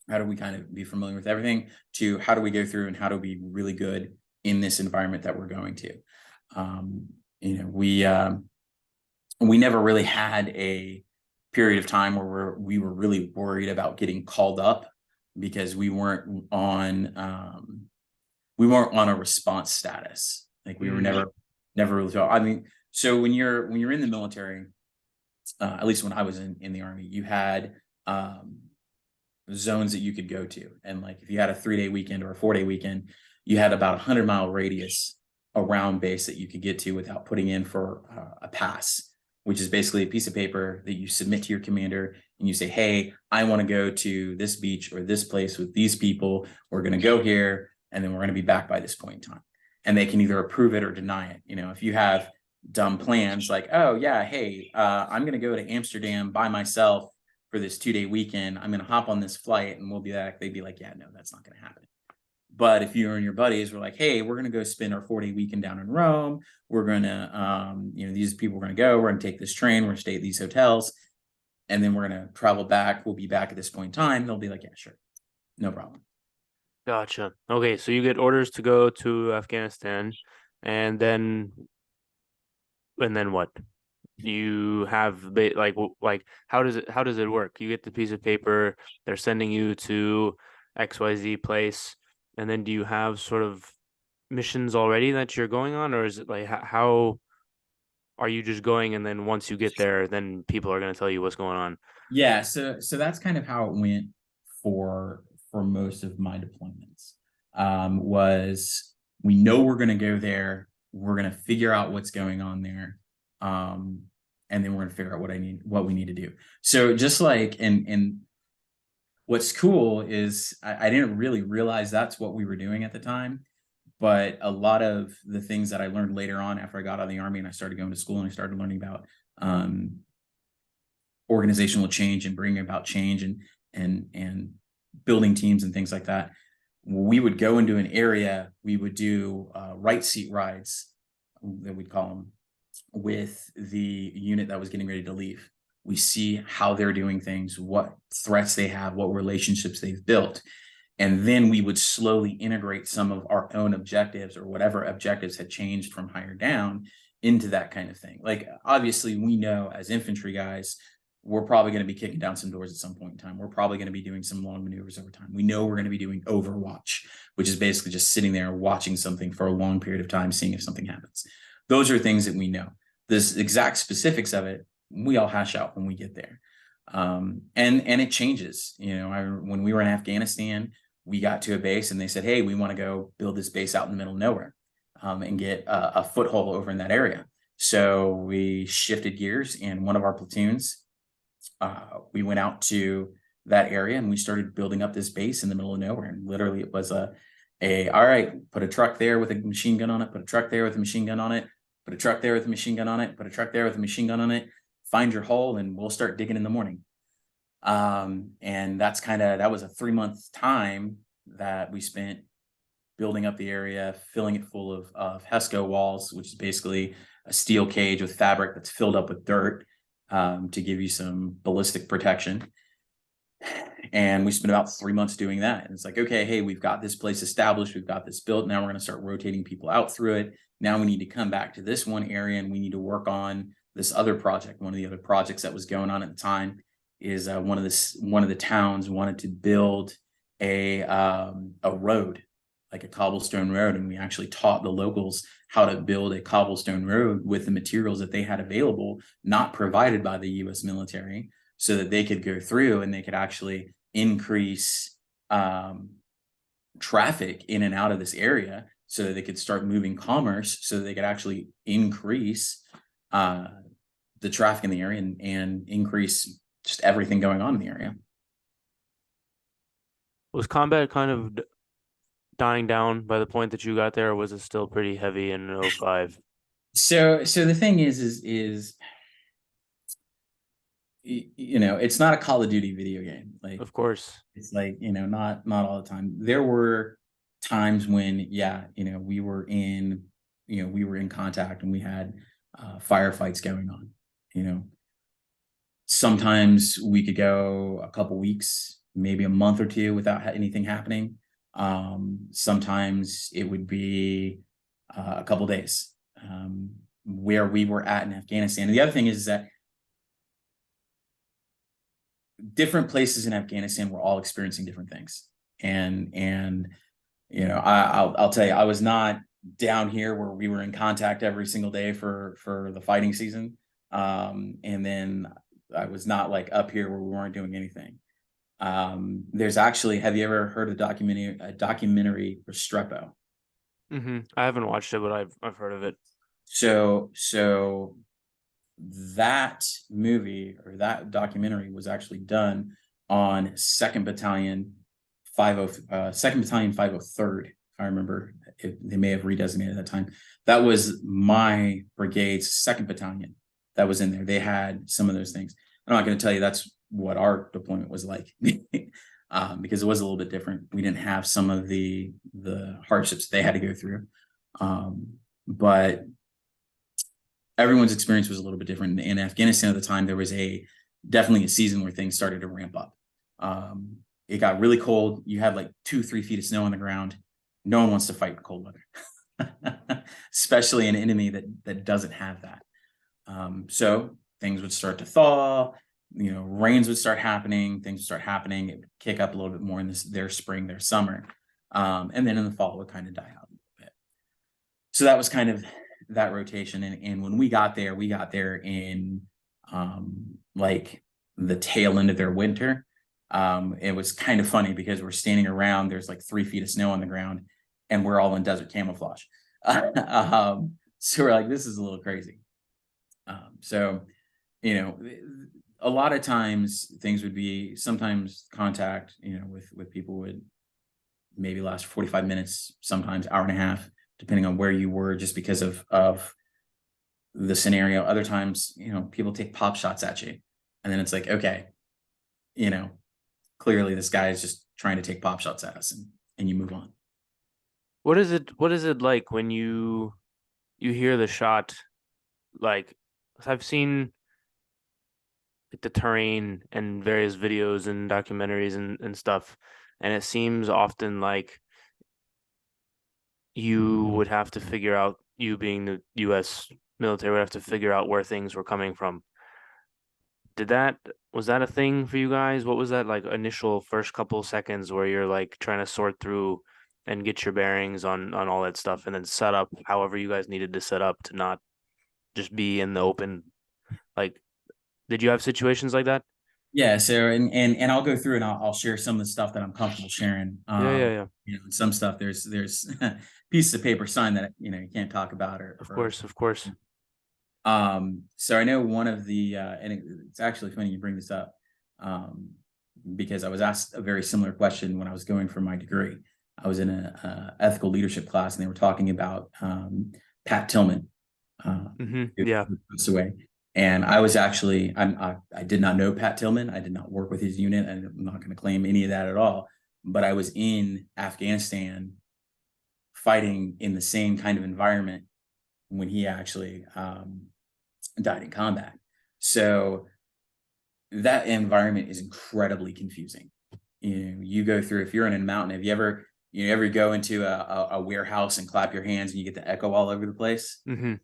How do we kind of be familiar with everything, to how do we go through and how do we be really good in this environment that we're going to? Um, we never really had a period of time where we were really worried about getting called up, because we weren't on a response status. Like, we were never really told. I mean, so when you're in the military, at least when I was in the Army, you had zones that you could go to. And like, if you had a 3-day weekend or a 4-day weekend, you had about 100-mile radius around base that you could get to without putting in for a pass, which is basically a piece of paper that you submit to your commander and you say, hey, I want to go to this beach or this place with these people. We're going to go here, and then we're going to be back by this point in time. And they can either approve it or deny it. If you have dumb plans like, oh yeah, hey, I'm going to go to Amsterdam by myself for this 2-day weekend, I'm going to hop on this flight and we'll be back. They'd be like, yeah, no, that's not going to happen. But if you and your buddies were like, hey, we're going to go spend our 4-day weekend down in Rome, we're going to, these people are going to go, we're going to take this train, we're going to stay at these hotels, and then we're going to travel back. We'll be back at this point in time. They'll be like, yeah, sure. No problem. Gotcha. Okay, so you get orders to go to Afghanistan, and then what? You have like how does it work? You get the piece of paper, they're sending you to XYZ place, and then do you have sort of missions already that you're going on, or is it like how are you just going and then once you get there, then people are going to tell you what's going on? Yeah, so that's kind of how it went for most of my deployments. Was, we know we're going to go there, we're going to figure out what's going on there, and then we're going to figure out what we need to do. So just like, and what's cool is I didn't really realize that's what we were doing at the time, but a lot of the things that I learned later on after I got out of the Army and I started going to school and I started learning about organizational change and bringing about change and building teams and things like that. We would go into an area, we would do right seat rides, that we'd call them, with the unit that was getting ready to leave. We see how they're doing things, what threats they have, what relationships they've built. And then we would slowly integrate some of our own objectives or whatever objectives had changed from higher down into that kind of thing. Like, obviously, we know as infantry guys, we're probably going to be kicking down some doors at some point in time. We're probably going to be doing some long maneuvers over time. We know we're going to be doing overwatch, which is basically just sitting there watching something for a long period of time, seeing if something happens. Those are things that we know. This exact specifics of it, we all hash out when we get there. And it changes. When we were in Afghanistan, we got to a base and they said, hey, we want to go build this base out in the middle of nowhere, and get a foothold over in that area. So we shifted gears, and one of our platoons, we went out to that area and we started building up this base in the middle of nowhere. And literally it was all right, put a truck there with a machine gun on it, put a truck there with a machine gun on it, put a truck there with a machine gun on it, put a truck there with a machine gun on it, find your hole and we'll start digging in the morning. And that was a 3-month time that we spent building up the area, filling it full of HESCO walls, which is basically a steel cage with fabric that's filled up with dirt to give you some ballistic protection. And we spent about 3 months doing that. And it's like, okay, hey, we've got this place established. We've got this built. Now we're going to start rotating people out through it. Now we need to come back to this one area and we need to work on this other project. One of the other projects that was going on at the time is one of the towns wanted to build a road, like a cobblestone road. And we actually taught the locals how to build a cobblestone road with the materials that they had available, not provided by the US military, so that they could go through and they could actually increase traffic in and out of this area, so that they could start moving commerce, so that they could actually increase the traffic in the area and increase just everything going on in the area. Was combat kind of dying down by the point that you got there, or was it still pretty heavy in 05? So the thing is it's not a Call of Duty video game. Like, of course, it's like, not all the time. There were times when, we were in contact and we had firefights going on. Sometimes we could go a couple weeks, maybe a month or two without anything happening. Sometimes it would be a couple days. Where we were at in Afghanistan. And the other thing is that different places in Afghanistan were all experiencing different things. And I'll tell you, I was not down here where we were in contact every single day for the fighting season. And then I was not like up here where we weren't doing anything. There's actually, have you ever heard of a documentary Restrepo? I haven't watched it, but I've heard of it. So that movie, or that documentary, was actually done on 2nd Battalion 503rd. If I remember, they may have redesignated that time. That was my brigade's 2nd Battalion that was in there. They had some of those things. I'm not going to tell you that's what our deployment was like, because it was a little bit different. We didn't have some of the hardships they had to go through, but everyone's experience was a little bit different. In Afghanistan at the time, there was definitely a season where things started to ramp up. It got really cold. You had like 2-3 feet of snow on the ground. No one wants to fight in cold weather, especially an enemy that doesn't have that. So things would start to thaw. Rains would start happening. Things would start happening. It would kick up a little bit more in their spring, their summer, and then in the fall it would kind of die out a little bit. So that was kind of that rotation. And when we got there in like the tail end of their winter. It was kind of funny because we're standing around, there's like 3 feet of snow on the ground and we're all in desert camouflage. So we're like, this is a little crazy. So, a lot of times things would be, sometimes contact, with people would maybe last 45 minutes, sometimes hour and a half, depending on where you were, just because of the scenario. Other times, people take pop shots at you, and then it's like, okay, clearly this guy is just trying to take pop shots at us, and you move on. What is it like when you hear the shot? Like, I've seen the terrain and various videos and documentaries and stuff, and it seems often like you would have to figure out, you being the U.S. military would have to figure out where things were coming from. Was that a thing for you guys? What was that like initial first couple of seconds where you're like trying to sort through and get your bearings on all that stuff, and then set up however you guys needed to set up to not just be in the open? Like, did you have situations like that? Yeah. So, and I'll go through and I'll share some of the stuff that I'm comfortable sharing. Yeah. Some stuff there's pieces of paper signed that, you can't talk about, Of course. So I know one of the, and it's actually funny you bring this up, because I was asked a very similar question when I was going for my degree. I was in a ethical leadership class, and they were talking about Pat Tillman, who passed away. And I was actually, I did not know Pat Tillman. I did not work with his unit. I'm not going to claim any of that at all. But I was in Afghanistan fighting in the same kind of environment when he actually died in combat. So that environment is incredibly confusing. You go through, if you're in a mountain, have you ever go into a warehouse and clap your hands and you get the echo all over the place? Mm-hmm.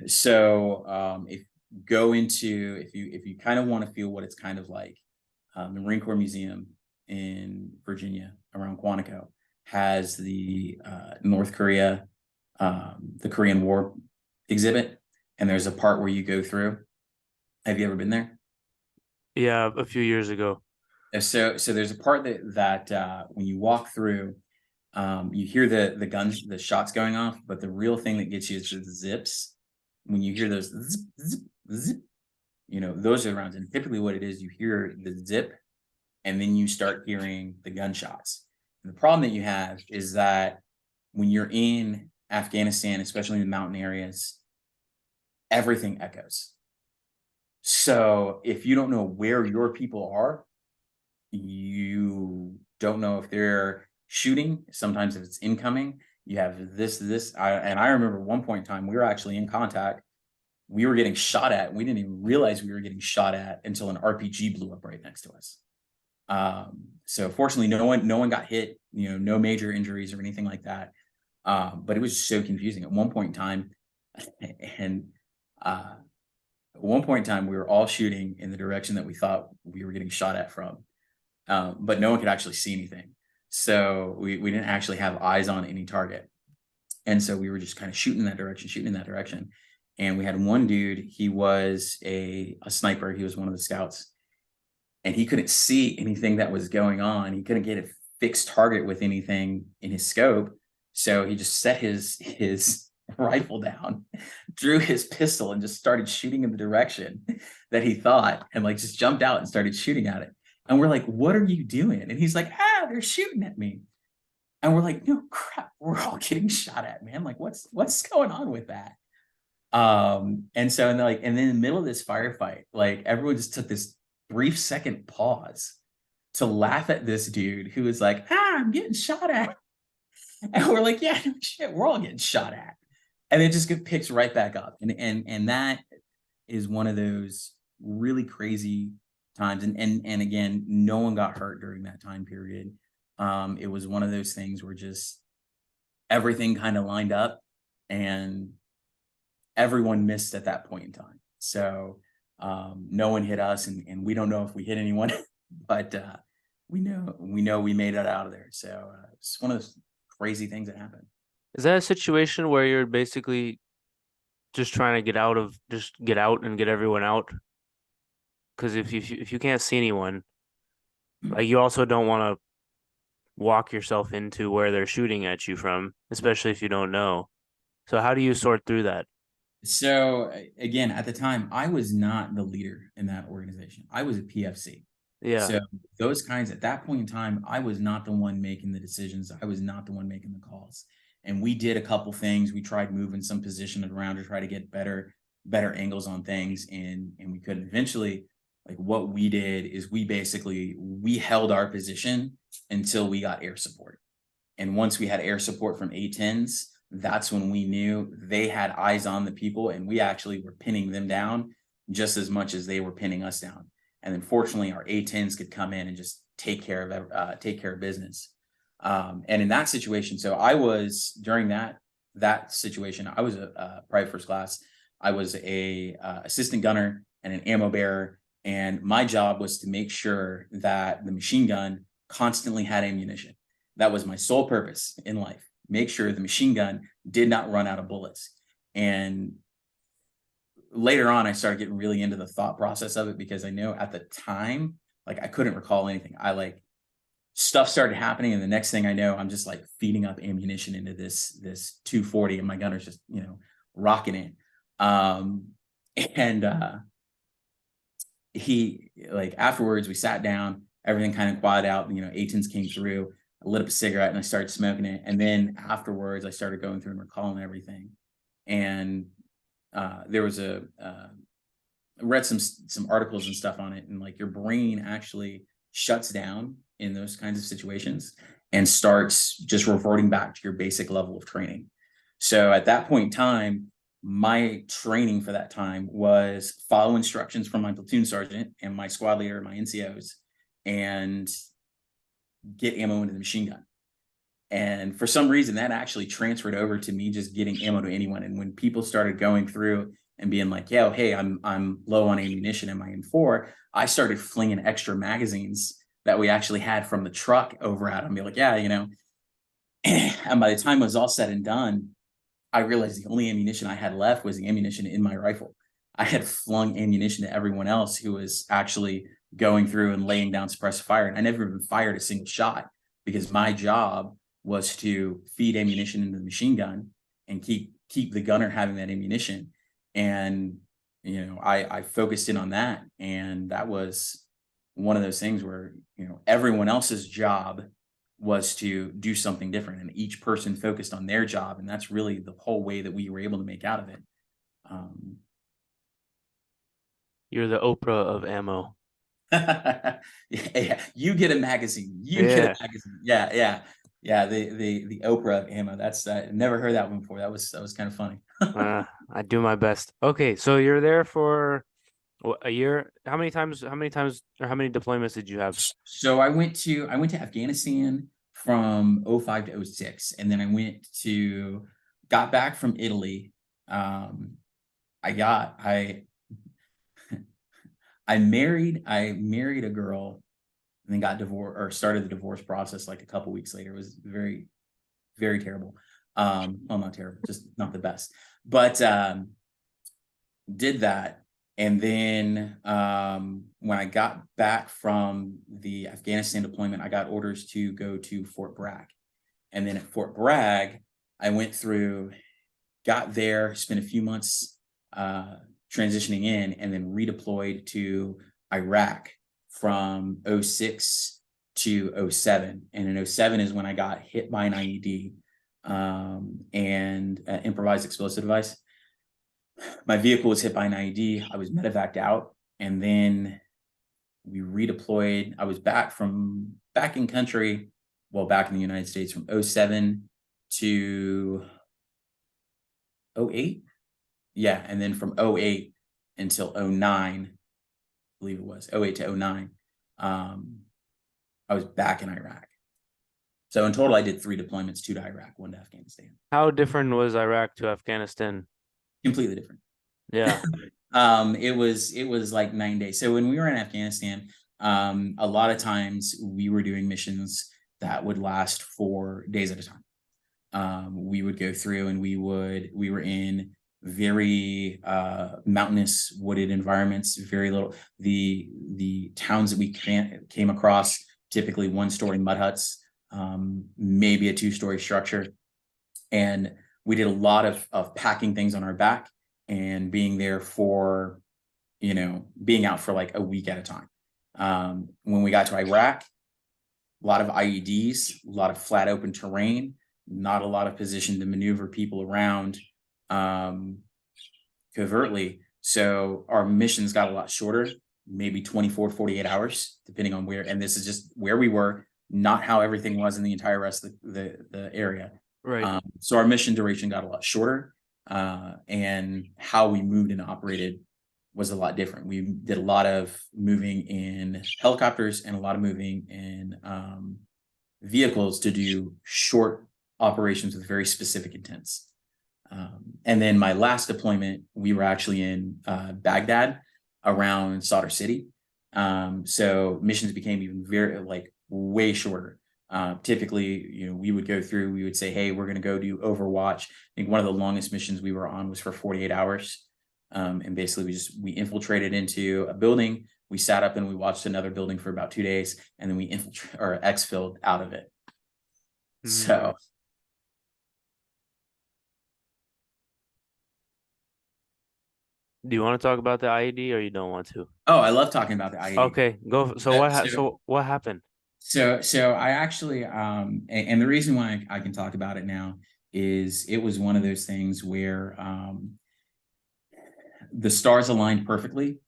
So if you kind of want to feel what it's kind of like, the Marine Corps Museum in Virginia around Quantico has the North Korea, the Korean War exhibit, and there's a part where you go through. Have you ever been there? Yeah, a few years ago. So there's a part that when you walk through, you hear the guns, the shots going off, but the real thing that gets you is the zips. When you hear those zip, zip, zip, those are rounds. And typically what it is, you hear the zip and then you start hearing the gunshots. And the problem that you have is that when you're in Afghanistan, especially in the mountain areas, everything echoes. So if you don't know where your people are, you don't know if they're shooting. Sometimes if it's incoming, you have this. I remember one point in time, we were actually in contact. We were getting shot at. And we didn't even realize we were getting shot at until an RPG blew up right next to us. So fortunately, no one got hit. No major injuries or anything like that. But it was so confusing at one point in time, and at one point in time, we were all shooting in the direction that we thought we were getting shot at from. But no one could actually see anything. So we didn't actually have eyes on any target. And so we were just kind of shooting in that direction. And we had one dude, he was a sniper. He was one of the scouts. And he couldn't see anything that was going on. He couldn't get a fixed target with anything in his scope. So he just set his rifle down, drew his pistol, and just started shooting in the direction that he thought, and like just jumped out and started shooting at it. And we're like, "What are you doing?" And he's like, "They're shooting at me." And we're like, "No, crap, we're all getting shot at, man. Like, what's going on with that?" And so, and then in the middle of this firefight, like everyone just took this brief second pause to laugh at this dude who was like, "I'm getting shot at." And we're like, "Yeah, no shit, we're all getting shot at." And it just picks right back up. And that is one of those really crazy times. And again, no one got hurt during that time period. It was one of those things where just everything kind of lined up and everyone missed at that point in time. So no one hit us, and we don't know if we hit anyone, but we know we made it out of there. So it's one of those crazy things that happened. Is that a situation where you're basically just trying to get out and get everyone out? Because if you can't see anyone, like you also don't want to walk yourself into where they're shooting at you from, especially if you don't know. So how do you sort through that? So again, at the time, I was not the leader in that organization. I was a PFC. Yeah. So those kinds, at that point in time, I was not the one making the decisions. I was not the one making the calls. And we did a couple things. We tried moving some position around to try to get better angles on things. And we couldn't. Eventually, like what we did is we held our position until we got air support. And once we had air support from A-10s, that's when we knew they had eyes on the people, and we actually were pinning them down just as much as they were pinning us down. And then fortunately our A-10s could come in and just take care of business. And in that situation, so I was, during that situation, I was a private first class. I was a assistant gunner and an ammo bearer. And my job was to make sure that the machine gun constantly had ammunition. That was my sole purpose in life. Make sure the machine gun did not run out of bullets. And later on, I started getting really into the thought process of it, because I know at the time, like I couldn't recall anything. Stuff started happening, and the next thing I know, I'm just like feeding up ammunition into this 240, and my gunner's just rocking it. He, like, afterwards we sat down, everything kind of quieted out. A-10s came through. I lit up a cigarette and I started smoking it. And then afterwards, I started going through and recalling everything. And there was I read some articles and stuff on it, and like your brain actually shuts down in those kinds of situations. and starts just reverting back to your basic level of training. So at that point in time, my training for that time was follow instructions from my platoon sergeant and my squad leader, my NCOs, and get ammo into the machine gun. And for some reason, that actually transferred over to me just getting ammo to anyone. And when people started going through and being like, "Yo, hey, I'm low on ammunition in my M4," I started flinging extra magazines that we actually had from the truck over at them. Be like, "Yeah, you know." And by the time it was all said and done, I realized the only ammunition I had left was the ammunition in my rifle. I had flung ammunition to everyone else who was actually going through and laying down suppressive fire. And I never even fired a single shot because my job was to feed ammunition into the machine gun and keep the gunner having that ammunition. And, you know, I focused in on that. And that was one of those things where, you know, everyone else's job was to do something different, and each person focused on their job. And that's really the whole way that we were able to make out of it. You're the Oprah of ammo. Yeah, you get a magazine. Get a magazine. Yeah. The Oprah of ammo. That's never heard that one before. That was kind of funny. I do my best. Okay, so you're there for what, a year? How many times, or how many deployments did you have? So I went to Afghanistan from 05 to 06, and then I got back from Italy. I married a girl and then got divorced, or started the divorce process like a couple weeks later. It was very, very terrible. Well, not terrible, just not the best. But did that. And then when I got back from the Afghanistan deployment, I got orders to go to Fort Bragg. And then at Fort Bragg, I went through, got there, spent a few months transitioning in, and then redeployed to Iraq from 06 to 07. And in 07 is when I got hit by an IED and improvised explosive device. My vehicle was hit by an IED. I was medevaced out, and then we redeployed. I was back in country, well, back in the United States from 07 to 08. Yeah, and then from 08 until 09, I believe it was 08 to 09, I was back in Iraq. So in total, I did 3 deployments, 2 to Iraq, 1 to Afghanistan. How different was Iraq to Afghanistan? Completely different. Yeah. It was like 9 days. So when we were in Afghanistan, a lot of times we were doing missions that would last for days at a time. We would go through and we were in very mountainous, wooded environments. Very little. The towns that we came across, typically 1-story mud huts, maybe a 2-story structure, and we did a lot of packing things on our back and being there for, you know, being out for like a week at a time. When we got to Iraq, a lot of IEDs, a lot of flat open terrain, not a lot of position to maneuver people around covertly. So our missions got a lot shorter, maybe 24, 48 hours, depending on where. And this is just where we were, not how everything was in the entire rest of the area. Right. So our mission duration got a lot shorter, and how we moved and operated was a lot different. We did a lot of moving in helicopters and a lot of moving in vehicles to do short operations with very specific intents. And then my last deployment, we were actually in Baghdad around Sadr City. So missions became even way shorter. Typically, you know, we would go through, we would say, hey, we're going to go do Overwatch. I think one of the longest missions we were on was for 48 hours. And basically we infiltrated into a building. We sat up and we watched another building for about 2 days, and then we exfilled out of it. Mm-hmm. So. Do you want to talk about the IED, or you don't want to? Oh, I love talking about the IED. Okay, go. So what happened? So I actually, and the reason why I can talk about it now is it was one of those things where the stars aligned perfectly,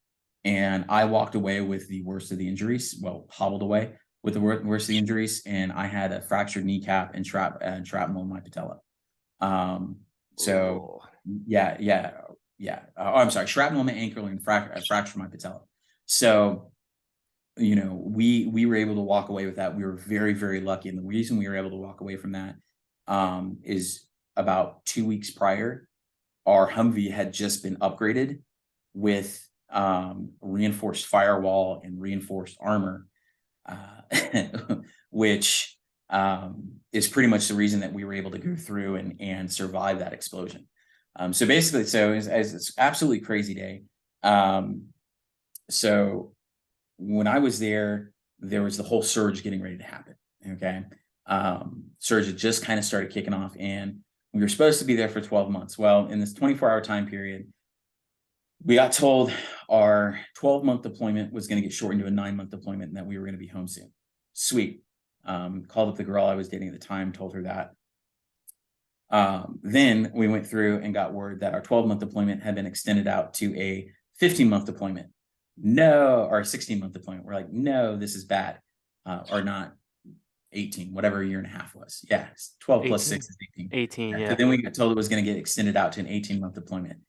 and I walked away with the worst of the injuries. Well, hobbled away. with the worst of the injuries, and I had a fractured kneecap and shrapnel in my patella. So yeah. Oh, I'm sorry, shrapnel in my ankle and fractured my patella. So, we were able to walk away with that. We were very, very lucky. And the reason we were able to walk away from that is about 2 weeks prior, our Humvee had just been upgraded with reinforced firewall and reinforced armor, which is pretty much the reason that we were able to go through and survive that explosion. So basically, it's absolutely crazy day. So when I was there was the whole surge getting ready to happen. Okay. Surge had just kind of started kicking off, and we were supposed to be there for 12 months. Well, in this 24-hour time period, we got told our 12-month deployment was going to get shortened to a 9-month deployment, and that we were going to be home soon. Sweet. Called up the girl I was dating at the time, told her that. Then we went through and got word that our 12-month deployment had been extended out to a 15-month deployment. No, or a 16-month deployment. We're like, no, this is bad. Or not 18, whatever a year and a half was. Yeah, 12 plus 6 is 18. 18, yeah. So then we got told it was going to get extended out to an 18-month deployment.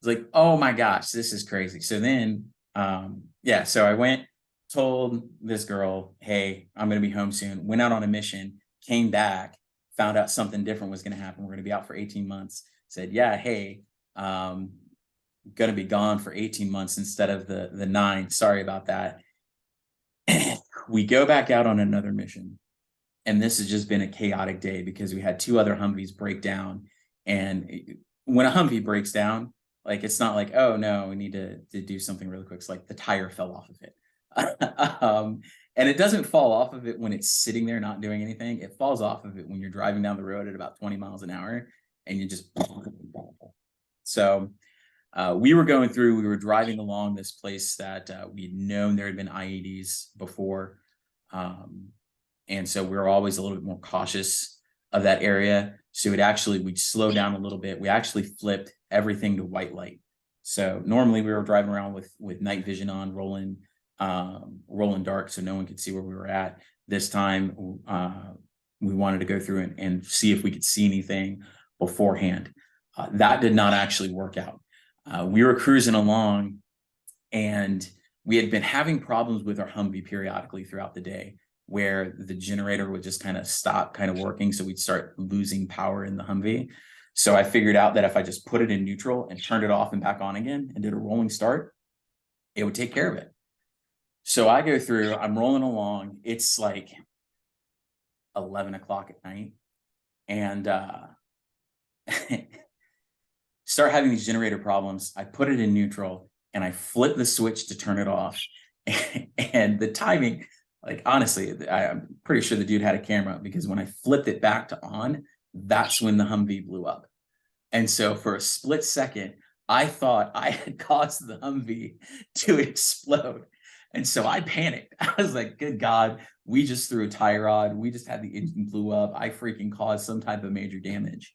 It's like, oh my gosh, this is crazy. So then, so I went, told this girl, hey, I'm going to be home soon. Went out on a mission, came back, found out something different was going to happen. We're going to be out for 18 months. Said, yeah, hey, going to be gone for 18 months instead of the 9. Sorry about that. We go back out on another mission. And this has just been a chaotic day because we had 2 other Humvees break down. And when a Humvee breaks down, like, it's not like, oh no, we need to do something really quick. It's like the tire fell off of it. And it doesn't fall off of it when it's sitting there not doing anything. It falls off of it when you're driving down the road at about 20 miles an hour and you just. So we were driving along this place that we'd known there had been IEDs before. And so we were always a little bit more cautious of that area. So we'd slow down a little bit. We actually flipped everything to white light. So normally we were driving around with night vision on, rolling dark so no one could see where we were at. This time we wanted to go through and see if we could see anything beforehand. That did not actually work out. We were cruising along, and we had been having problems with our Humvee periodically throughout the day, where the generator would just kind of stop kind of working. So we'd start losing power in the Humvee. So I figured out that if I just put it in neutral and turned it off and back on again and did a rolling start, it would take care of it. So I go through, I'm rolling along. It's like 11 o'clock at night, and start having these generator problems. I put it in neutral and I flip the switch to turn it off. And the timing, like, honestly, I'm pretty sure the dude had a camera, because when I flipped it back to on, that's when the Humvee blew up. And so for a split second, I thought I had caused the Humvee to explode. And so I panicked. I was like, good God, we just threw a tie rod. We just had the engine blew up. I freaking caused some type of major damage.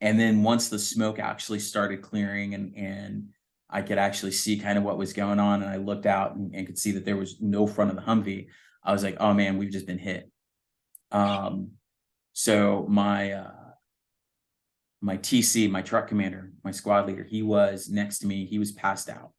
And then once the smoke actually started clearing and I could actually see kind of what was going on, and I looked out and could see that there was no front of the Humvee, I was like, oh man, we've just been hit. So my TC, my truck commander, my squad leader, he was next to me. He was passed out.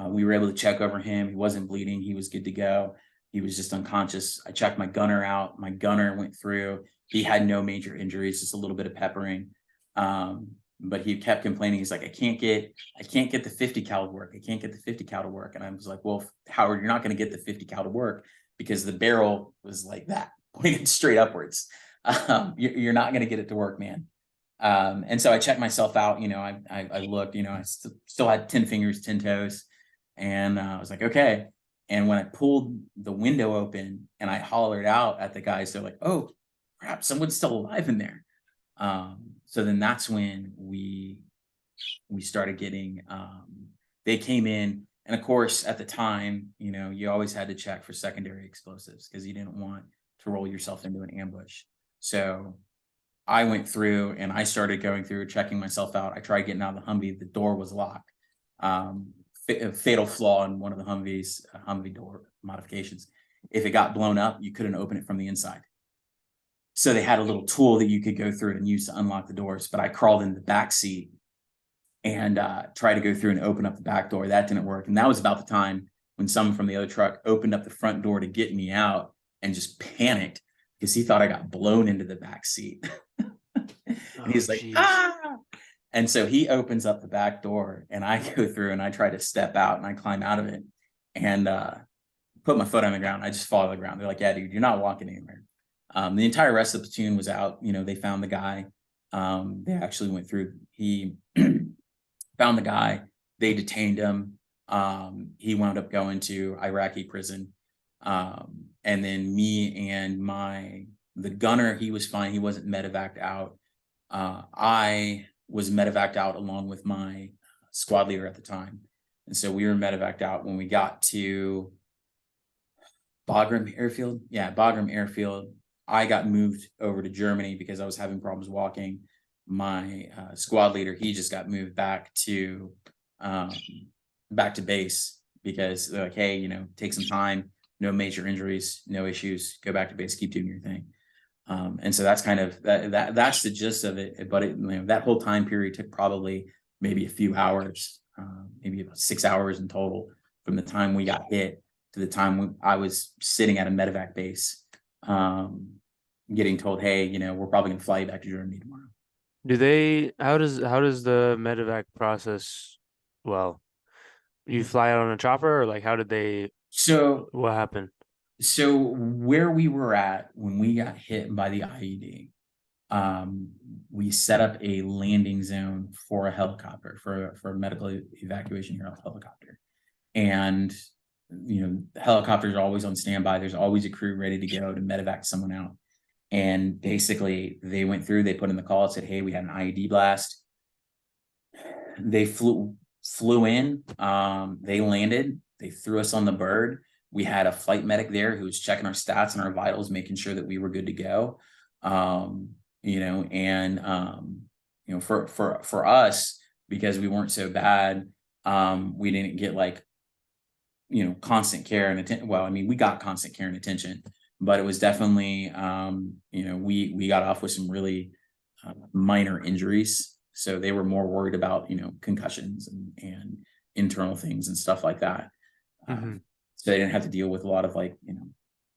We were able to check over him. He wasn't bleeding. He was good to go. He was just unconscious. I checked my gunner out. My gunner went through. He had no major injuries, just a little bit of peppering. But he kept complaining. He's like, I can't get the 50 cal to work. I can't get the 50 cal to work. And I was like, well, Howard, you're not going to get the 50 cal to work because the barrel was like that, pointed straight upwards. You're not going to get it to work, man. And so I checked myself out. I looked, I still had 10 fingers, 10 toes. And I was like, okay. And when I pulled the window open and I hollered out at the guys, they're like, oh, crap, someone's still alive in there. So then that's when we started getting, they came in. And of course, at the time, you always had to check for secondary explosives because you didn't want to roll yourself into an ambush. So I went through and I started going through, checking myself out. I tried getting out of the Humvee. The door was locked. fatal flaw in one of the Humvee door modifications. If it got blown up, you couldn't open it from the inside. So they had a little tool that you could go through and use to unlock the doors. But I crawled in the back seat and tried to go through and open up the back door. That didn't work. And that was about the time when someone from the other truck opened up the front door to get me out and just panicked because he thought I got blown into the back seat. And he's like, ah. And so he opens up the back door and I go through and I try to step out and I climb out of it and put my foot on the ground. I just fall to the ground. They're like, yeah, dude, you're not walking anywhere. The entire rest of the platoon was out. You know, they found the guy. They actually went through. He found the guy. They detained him. He wound up going to Iraqi prison. And then me and the gunner, he was fine. He wasn't medevaced out. I was medevaced out along with my squad leader at the time. And so we were medevaced out when we got to Bagram Airfield. Yeah, Bagram Airfield. I got moved over to Germany because I was having problems walking. My squad leader, he just got moved back to base because they're like, hey, you know, take some time, no major injuries, no issues, go back to base, keep doing your thing. And so that's kind of that's the gist of it. But that whole time period took probably maybe a few hours, maybe about 6 hours in total from the time we got hit to the time I was sitting at a medevac base, getting told, hey, you know, we're probably gonna fly you back to Germany tomorrow. How does the medevac process, well, you fly out on a chopper or like what happened? So where we were at when we got hit by the IED, we set up a landing zone for a helicopter, for a medical evacuation helicopter. And, you know, helicopters are always on standby. There's always a crew ready to go to medevac someone out. And basically they went through, they put in the call and said, hey, we had an IED blast. They flew in, they landed, they threw us on the bird. We had a flight medic there who was checking our stats and our vitals, making sure that we were good to go. You know, and you know, for us, because we weren't so bad, we didn't get like, you know, constant care and attention. Well, I mean, we got constant care and attention, but it was definitely, you know, we got off with some really minor injuries. So they were more worried about, you know, concussions and internal things and stuff like that. So they didn't have to deal with a lot of like, you know,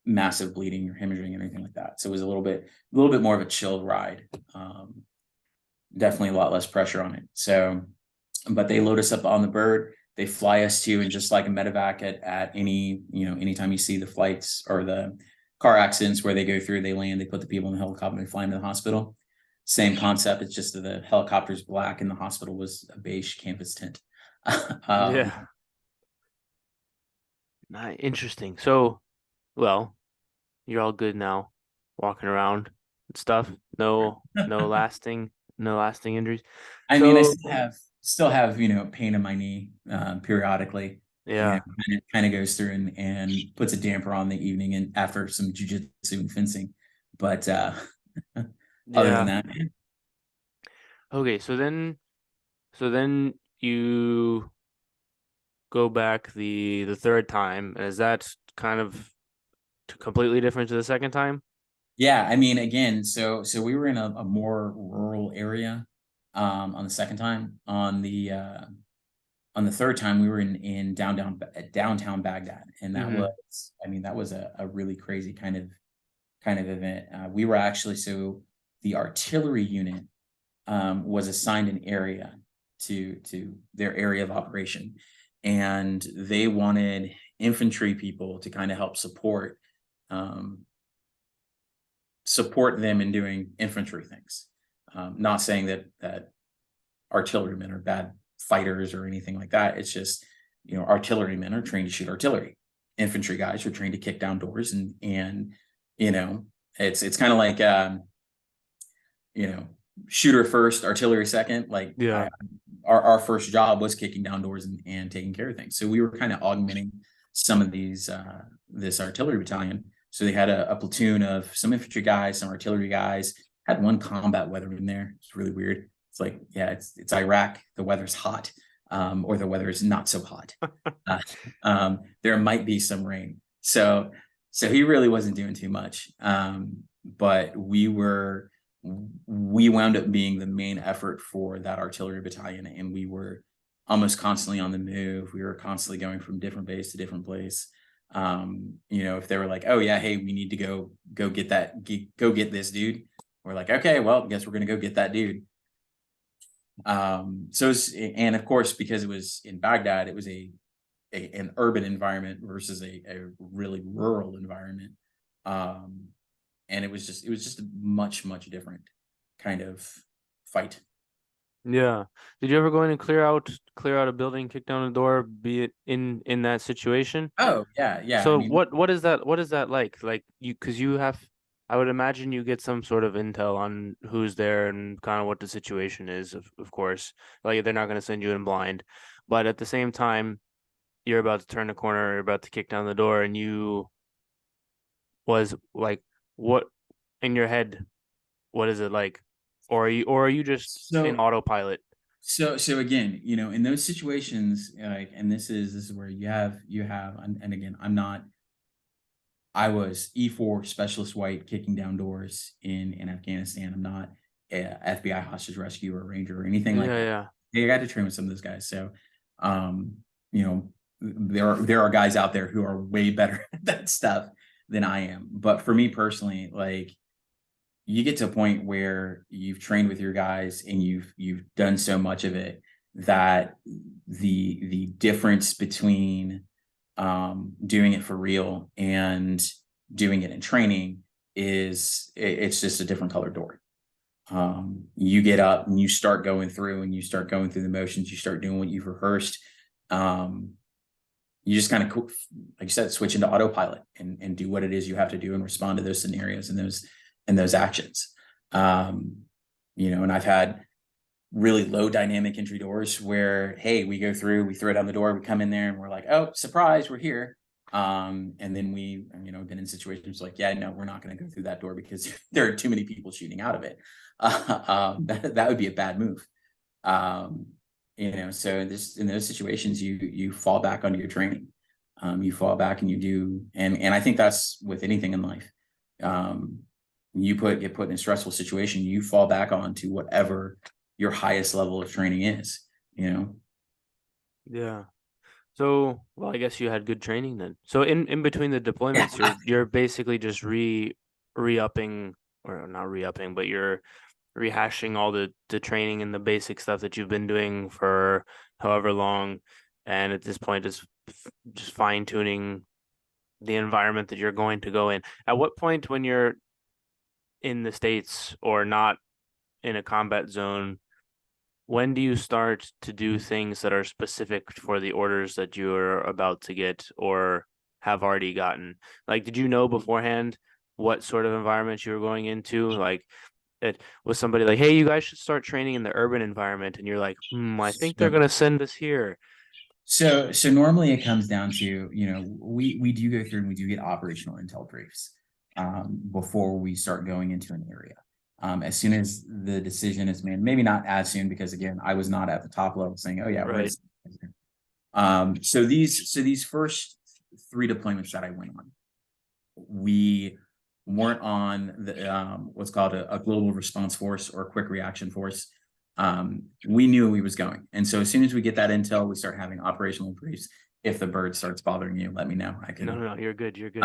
massive bleeding or hemorrhaging and anything like that. So it was a little bit more of a chill ride. Definitely a lot less pressure on it. So, but they load us up on the bird. They fly us to, and just like a medevac at any, you know, anytime you see the flights or the car accidents where they go through, they land, they put the people in the helicopter, and they fly them to the hospital. Same concept. It's just that the helicopter's black and the hospital was a beige canvas tint. Yeah. Interesting. So, well, you're all good now, walking around and stuff. No lasting injuries. I mean, I still have, you know, pain in my knee periodically. Yeah. You know, kind of goes through and puts a damper on the evening and after some jujitsu and fencing. But other than that, man. Okay, so then you go back the third time. Is that kind of completely different to the second time? Yeah, I mean, again, so we were in a more rural area on the second time. On the third time, we were in downtown Baghdad, and that was, I mean, that was a really crazy kind of event. We were actually, so the artillery unit was assigned an area to their area of operation, and they wanted infantry people to kind of help support them in doing infantry things. Not saying that artillerymen are bad fighters or anything like that. It's just, you know, artillerymen are trained to shoot artillery. Infantry guys are trained to kick down doors, and you know, it's kind of like you know, shooter first, artillery second. Like, yeah, our first job was kicking down doors and taking care of things. So we were kind of augmenting some of these this artillery battalion. So they had a platoon of some infantry guys, some artillery guys, had one combat weatherman there. It's really weird. It's like, yeah, it's Iraq. The weather's hot. or the weather is not so hot. There might be some rain. So he really wasn't doing too much. But we wound up being the main effort for that artillery battalion, and we were almost constantly on the move. We were constantly going from different base to different place. If they were like, oh yeah, hey, we need to go get this dude, we're like, okay, well, I guess we're gonna go get that dude. And of course, because it was in Baghdad, it was an urban environment versus a really rural environment. And it was just a much different kind of fight. Yeah. Did you ever go in and clear out a building, kick down a door, be it in that situation? Oh yeah. So I mean, what is that like? Like because you have, I would imagine you get some sort of intel on who's there and kind of what the situation is, of course. Like they're not going to send you in blind. But at the same time, you're about to turn the corner, you're about to kick down the door, and you was like, what in your head, what is it like? Or are you just in so autopilot? so again, in those situations, like, and this is where you have, and again, I was E4 specialist white kicking down doors in Afghanistan. I'm not a FBI hostage rescue or ranger or anything like that. Yeah. I got to train with some of those guys. So, you know, there are guys out there who are way better at that stuff than I am. But for me personally, like, you get to a point where you've trained with your guys and you've done so much of it that the difference between doing it for real and doing it in training it's just a different colored door. You get up and you start going through the motions, you start doing what you've rehearsed. You just kind of, like you said, switch into autopilot and do what it is you have to do and respond to those scenarios and those actions. And I've had really low dynamic entry doors where, hey, we go through, we throw down the door, we come in there and we're like, oh, surprise, we're here. And then we, been in situations like, yeah, no, we're not going to go through that door because there are too many people shooting out of it. That would be a bad move. So in those situations, you fall back onto your training. You fall back and you do, and I think that's with anything in life. You get put in a stressful situation, you fall back onto whatever your highest level of training is, Yeah. So, well, I guess you had good training then. So in between the deployments, you're basically just re-upping, or not re-upping, but you're rehashing all the training and the basic stuff that you've been doing for however long, and at this point just fine-tuning the environment that you're going to go in. At what point when you're in the States or not in a combat zone, when do you start to do things that are specific for the orders that you're about to get or have already gotten? Like, did you know beforehand what sort of environment you were going into? Like, it was somebody like, hey, you guys should start training in the urban environment, and you're like, I think they're gonna send us here. So normally it comes down to, we do go through and we do get operational intel briefs before we start going into an area. As soon as the decision is made, maybe not as soon, because again, I was not at the top level saying, oh yeah, Right. So these first 3 deployments that I went on, we weren't on the what's called a global response force or quick reaction force. We knew we was going, and so as soon as we get that intel, we start having operational briefs. If the bird starts bothering you, let me know. I can. No, you're good. You're good.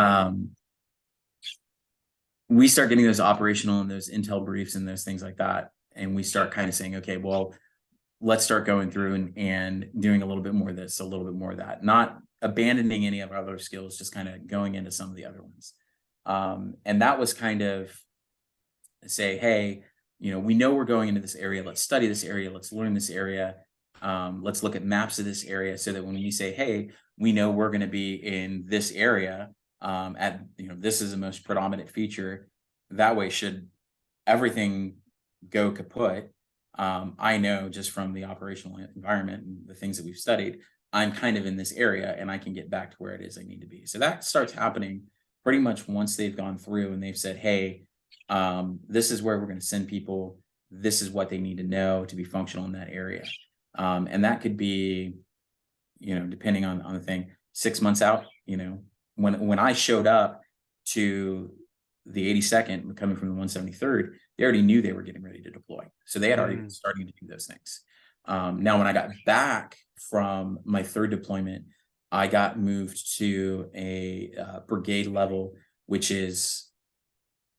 We start getting those operational and those intel briefs and those things like that, and we start kind of saying, okay, well, let's start going through and doing a little bit more of this, a little bit more of that, not abandoning any of our other skills, just kind of going into some of the other ones. And that was kind of say, hey, we know we're going into this area. Let's study this area. Let's learn this area. Let's look at maps of this area so that when we say, hey, we know we're going to be in this area, this is the most predominant feature. That way, should everything go kaput, I know just from the operational environment and the things that we've studied, I'm kind of in this area and I can get back to where it is I need to be. So that starts happening pretty much once they've gone through and they've said, hey, this is where we're going to send people. This is what they need to know to be functional in that area. And that could be, depending on the thing, 6 months out. When I showed up to the 82nd, coming from the 173rd, they already knew they were getting ready to deploy. So they had already been starting to do those things. Now, when I got back from my third deployment, I got moved to a brigade level, which is,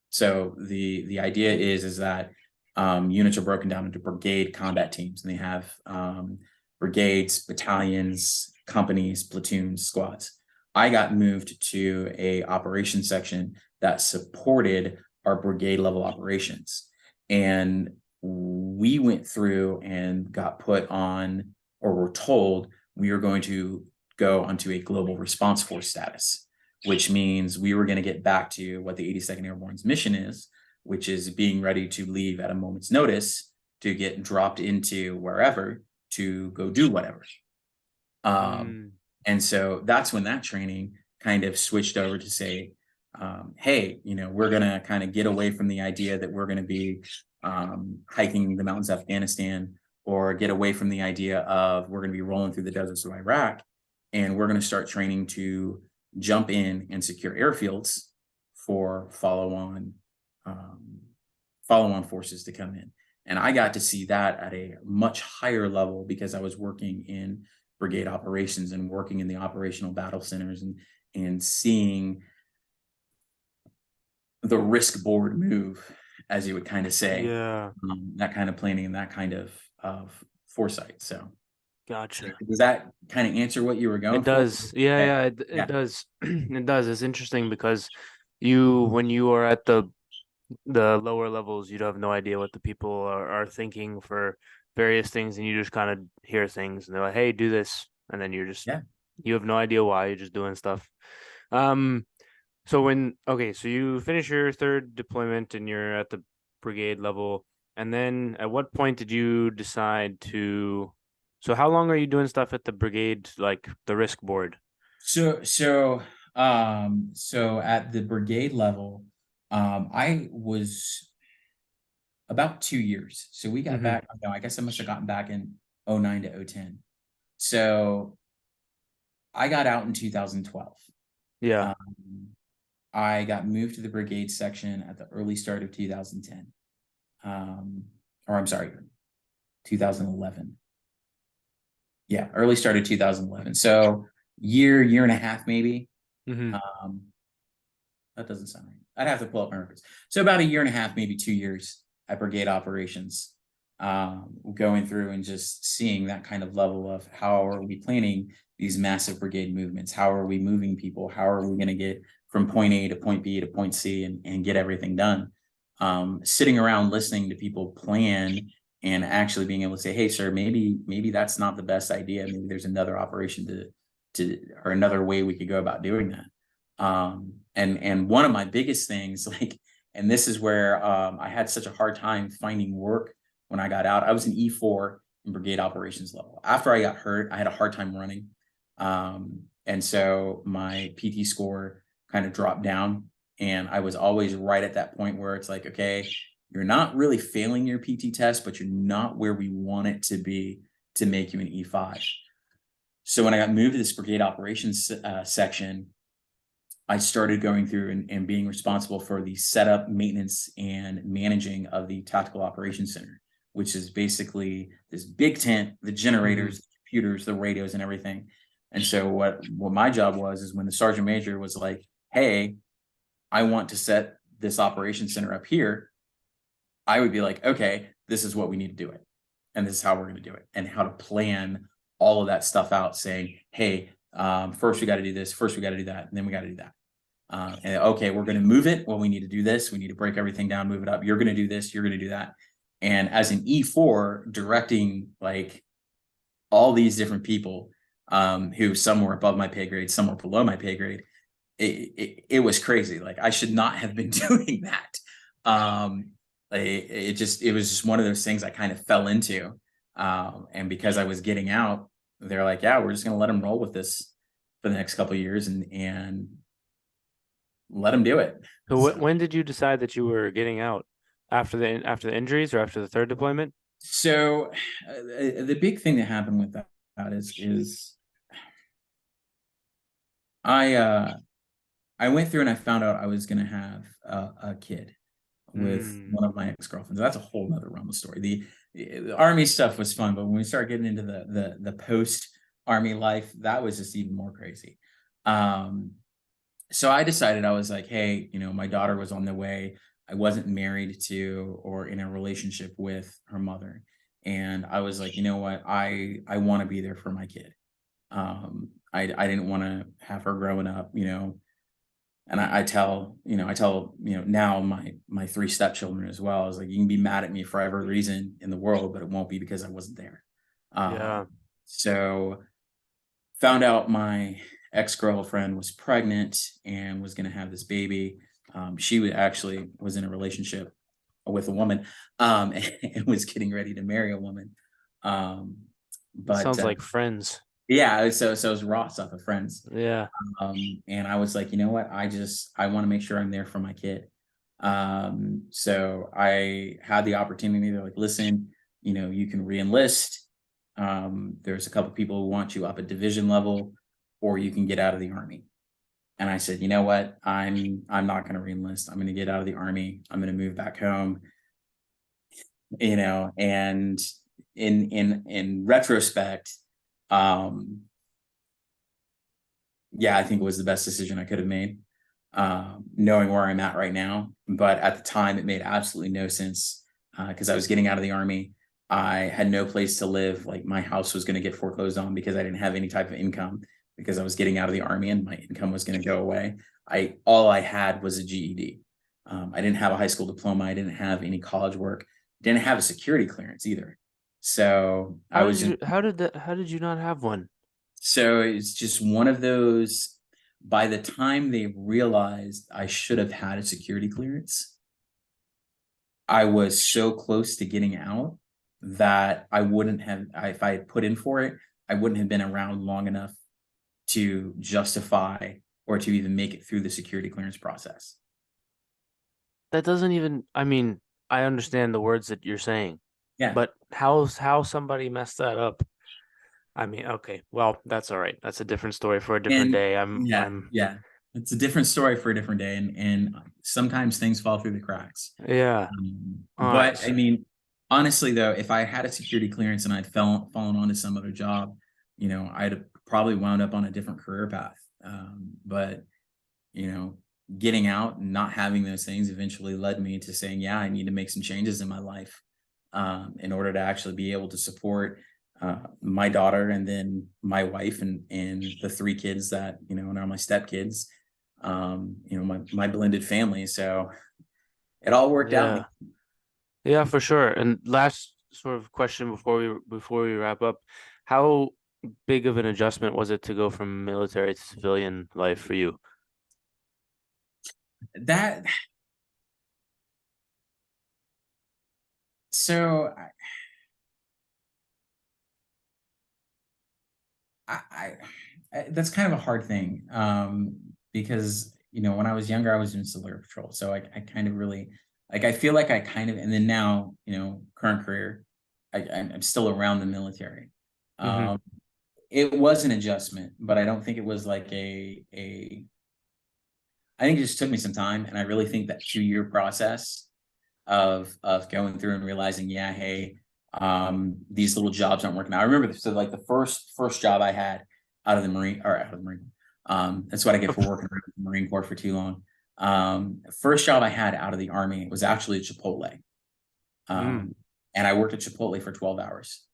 so the idea is that units are broken down into brigade combat teams, and they have brigades, battalions, companies, platoons, squads. I got moved to a operations section that supported our brigade level operations. And we went through and got put on, or were told we were going to go onto a global response force status, which means we were going to get back to what the 82nd Airborne's mission is, which is being ready to leave at a moment's notice to get dropped into wherever to go do whatever. And so that's when that training kind of switched over to say, hey, we're going to kind of get away from the idea that we're going to be hiking the mountains of Afghanistan, or get away from the idea of we're going to be rolling through the deserts of Iraq, and we're going to start training to jump in and secure airfields for follow-on forces to come in. And I got to see that at a much higher level because I was working in brigade operations and working in the operational battle centers and seeing the risk board move, as you would kind of say. That kind of planning and that kind of foresight. So Gotcha. Does that kind of answer what you were going for? It does. Yeah, it does. It does. It's interesting because when you are at the lower levels, you'd have no idea what the people are thinking for various things, and you just kind of hear things and they're like, hey, do this, and then you have no idea why, you're just doing stuff. So you finish your third deployment and you're at the brigade level, and then at what point did you decide to, so how long are you doing stuff at the brigade, like the risk board? So at the brigade level, I was about 2 years. So we got back, I guess I must have gotten back in 09 to 010. So I got out in 2012. Yeah. I got moved to the brigade section at the early start of 2010. 2011. Yeah, early start of 2011. So year and a half, maybe. That doesn't sound right. I'd have to pull up my records. So about a year and a half, maybe 2 years at brigade operations, going through and just seeing that kind of level of how are we planning these massive brigade movements? How are we moving people? How are we going to get from point A to point B to point C and get everything done? Sitting around listening to people plan and actually being able to say, hey, sir, maybe that's not the best idea. Maybe there's another operation or another way we could go about doing that. And one of my biggest things, and this is where I had such a hard time finding work when I got out. I was an E4 in brigade operations level. After I got hurt, I had a hard time running. And so my PT score kind of dropped down, and I was always right at that point where it's like, okay, you're not really failing your PT test, but you're not where we want it to be to make you an E5. So when I got moved to this brigade operations section, I started going through and being responsible for the setup, maintenance, and managing of the Tactical Operations Center, which is basically this big tent, the generators, the computers, the radios, and everything. And so what my job was is when the sergeant major was like, hey, I want to set this operations center up here, I would be like, okay, this is what we need to do it. And this is how we're going to do it, and how to plan all of that stuff out, saying, hey, first we got to do this, first we got to do that, and then we got to do that. And okay, we're going to move it. Well, we need to do this. We need to break everything down, move it up. You're going to do this. You're going to do that. And as an E4, directing like all these different people, who some were above my pay grade, some were below my pay grade, it was crazy. Like I should not have been doing that. It was just one of those things I kind of fell into. And because I was getting out, they're like, yeah, we're just going to let them roll with this for the next couple of years and let them do it. So when did you decide that you were getting out? After the injuries or after the third deployment? So the big thing that happened with that is I went through and I found out I was going to have a kid with Mm, one of my ex-girlfriends. That's a whole nother realm of story. The army stuff was fun, but when we start getting into the post army life, that was just even more crazy. Um, so I decided, I was like, hey, my daughter was on the way. I wasn't married to or in a relationship with her mother. And I was like, you know what? I want to be there for my kid. I didn't want to have her growing up, and I tell now my three stepchildren as well. I was like, you can be mad at me for every reason in the world, but it won't be because I wasn't there. yeah. So found out my ex-girlfriend was pregnant and was going to have this baby. She actually was in a relationship with a woman, and was getting ready to marry a woman. Um, It but sounds like Friends. yeah, so it was Ross off of Friends. Yeah. And I was like, you know what? I want to make sure I'm there for my kid. So I had the opportunity to like, listen, you can re-enlist. There's a couple people who want you up at division level, or you can get out of the army. And I said, you know what? I'm not going to re-enlist. I'm going to get out of the army. I'm going to move back home. And in retrospect, um, yeah, I think it was the best decision I could have made, knowing where I'm at right now. But at the time, it made absolutely no sense because I was getting out of the army. I had no place to live. Like my house was going to get foreclosed on because I didn't have any type of income because I was getting out of the army and my income was going to go away. All I had was a GED. I didn't have a high school diploma. I didn't have any college work. Didn't have a security clearance either. So I was just How did you not have one? so it's just one of those. By the time they realized I should have had a security clearance, I was so close to getting out that I wouldn't have, if I had put in for it, I wouldn't have been around long enough to justify or to even make it through the security clearance process. That doesn't even, I mean, I understand the words that you're saying, Yeah. but how somebody messed that up? I mean, okay, well, that's all right. That's a different story for a different And day. yeah, yeah. It's a different story for a different day. And sometimes things fall through the cracks. Yeah. All right. But I mean, honestly, though, if I had a security clearance and I'd fallen onto some other job, I'd have probably wound up on a different career path. But you know, getting out and not having those things eventually led me to saying, yeah, I need to make some changes in my life in order to actually be able to support my daughter and then my wife and the three kids that, and are my stepkids, my blended family. So it all worked out. Yeah. Yeah, for sure. And last sort of question before we wrap up, how big of an adjustment was it to go from military to civilian life for you? That so that's kind of a hard thing because when I was younger I was in civilian patrol, so I kind of really like I feel like I kind of, and then now current career I'm still around the military. Hmm. um it was an adjustment, but I don't think it was like a I think it just took me some time, and I really think that 2 year process of going through and realizing, yeah, hey, these little jobs aren't working out. I remember so like the first job I had out of the Marine. That's what I get for working in the Marine Corps for too long. First job I had out of the Army was actually at Chipotle. Mm, Um, and I worked at Chipotle for 12 hours.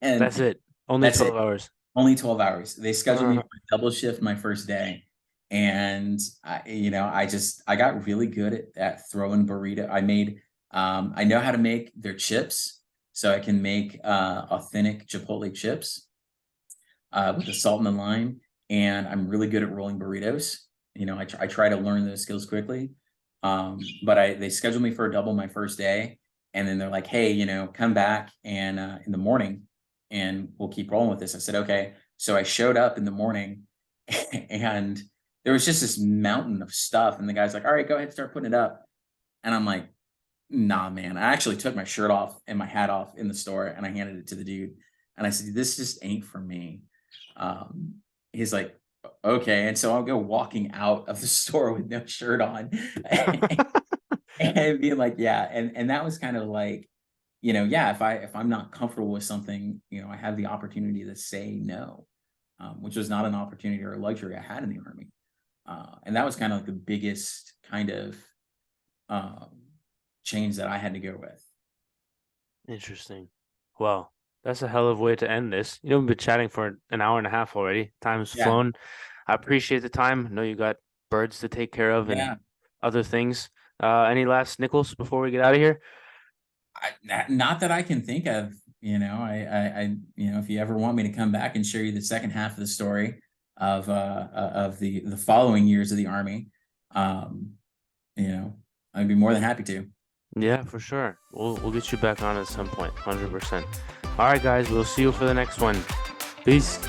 And that's it. Only that's it. 12 hours. Only 12 hours. They scheduled me Uh, for a double shift my first day. And I got really good at throwing burrito. I know how to make their chips. So I can make authentic Chipotle chips with the salt and the lime. And I'm really good at rolling burritos. I try to learn those skills quickly. But they scheduled me for a double my first day. And then they're like, hey, come back and in the morning and we'll keep rolling with this. I said, okay. So I showed up in the morning and there was just this mountain of stuff. And the guy's like, all right, go ahead and start putting it up. And I'm like, Nah, man. I actually took my shirt off and my hat off in the store, and I handed it to the dude. And I said, "This just ain't for me." Um, he's like, "Okay." And so I'll go walking out of the store with no shirt on and being like, "Yeah." And that was kind of like, yeah, if I'm not comfortable with something, I have the opportunity to say no, which was not an opportunity or a luxury I had in the Army. And that was kind of like the biggest kind of um, change that I had to go with. Interesting. Well, that's a hell of a way to end this. We've been chatting for an hour and a half already. Time's Yeah, flown. I appreciate the time. I know you got birds to take care of and yeah. other things. Any last nickels before we get out of here? Not that I can think of. If you ever want me to come back and show you the second half of the story of the following years of the Army, um, I'd be more than happy to. Yeah, for sure. We'll get you back on at some point, 100%. All right, guys, we'll see you for the next one. Peace.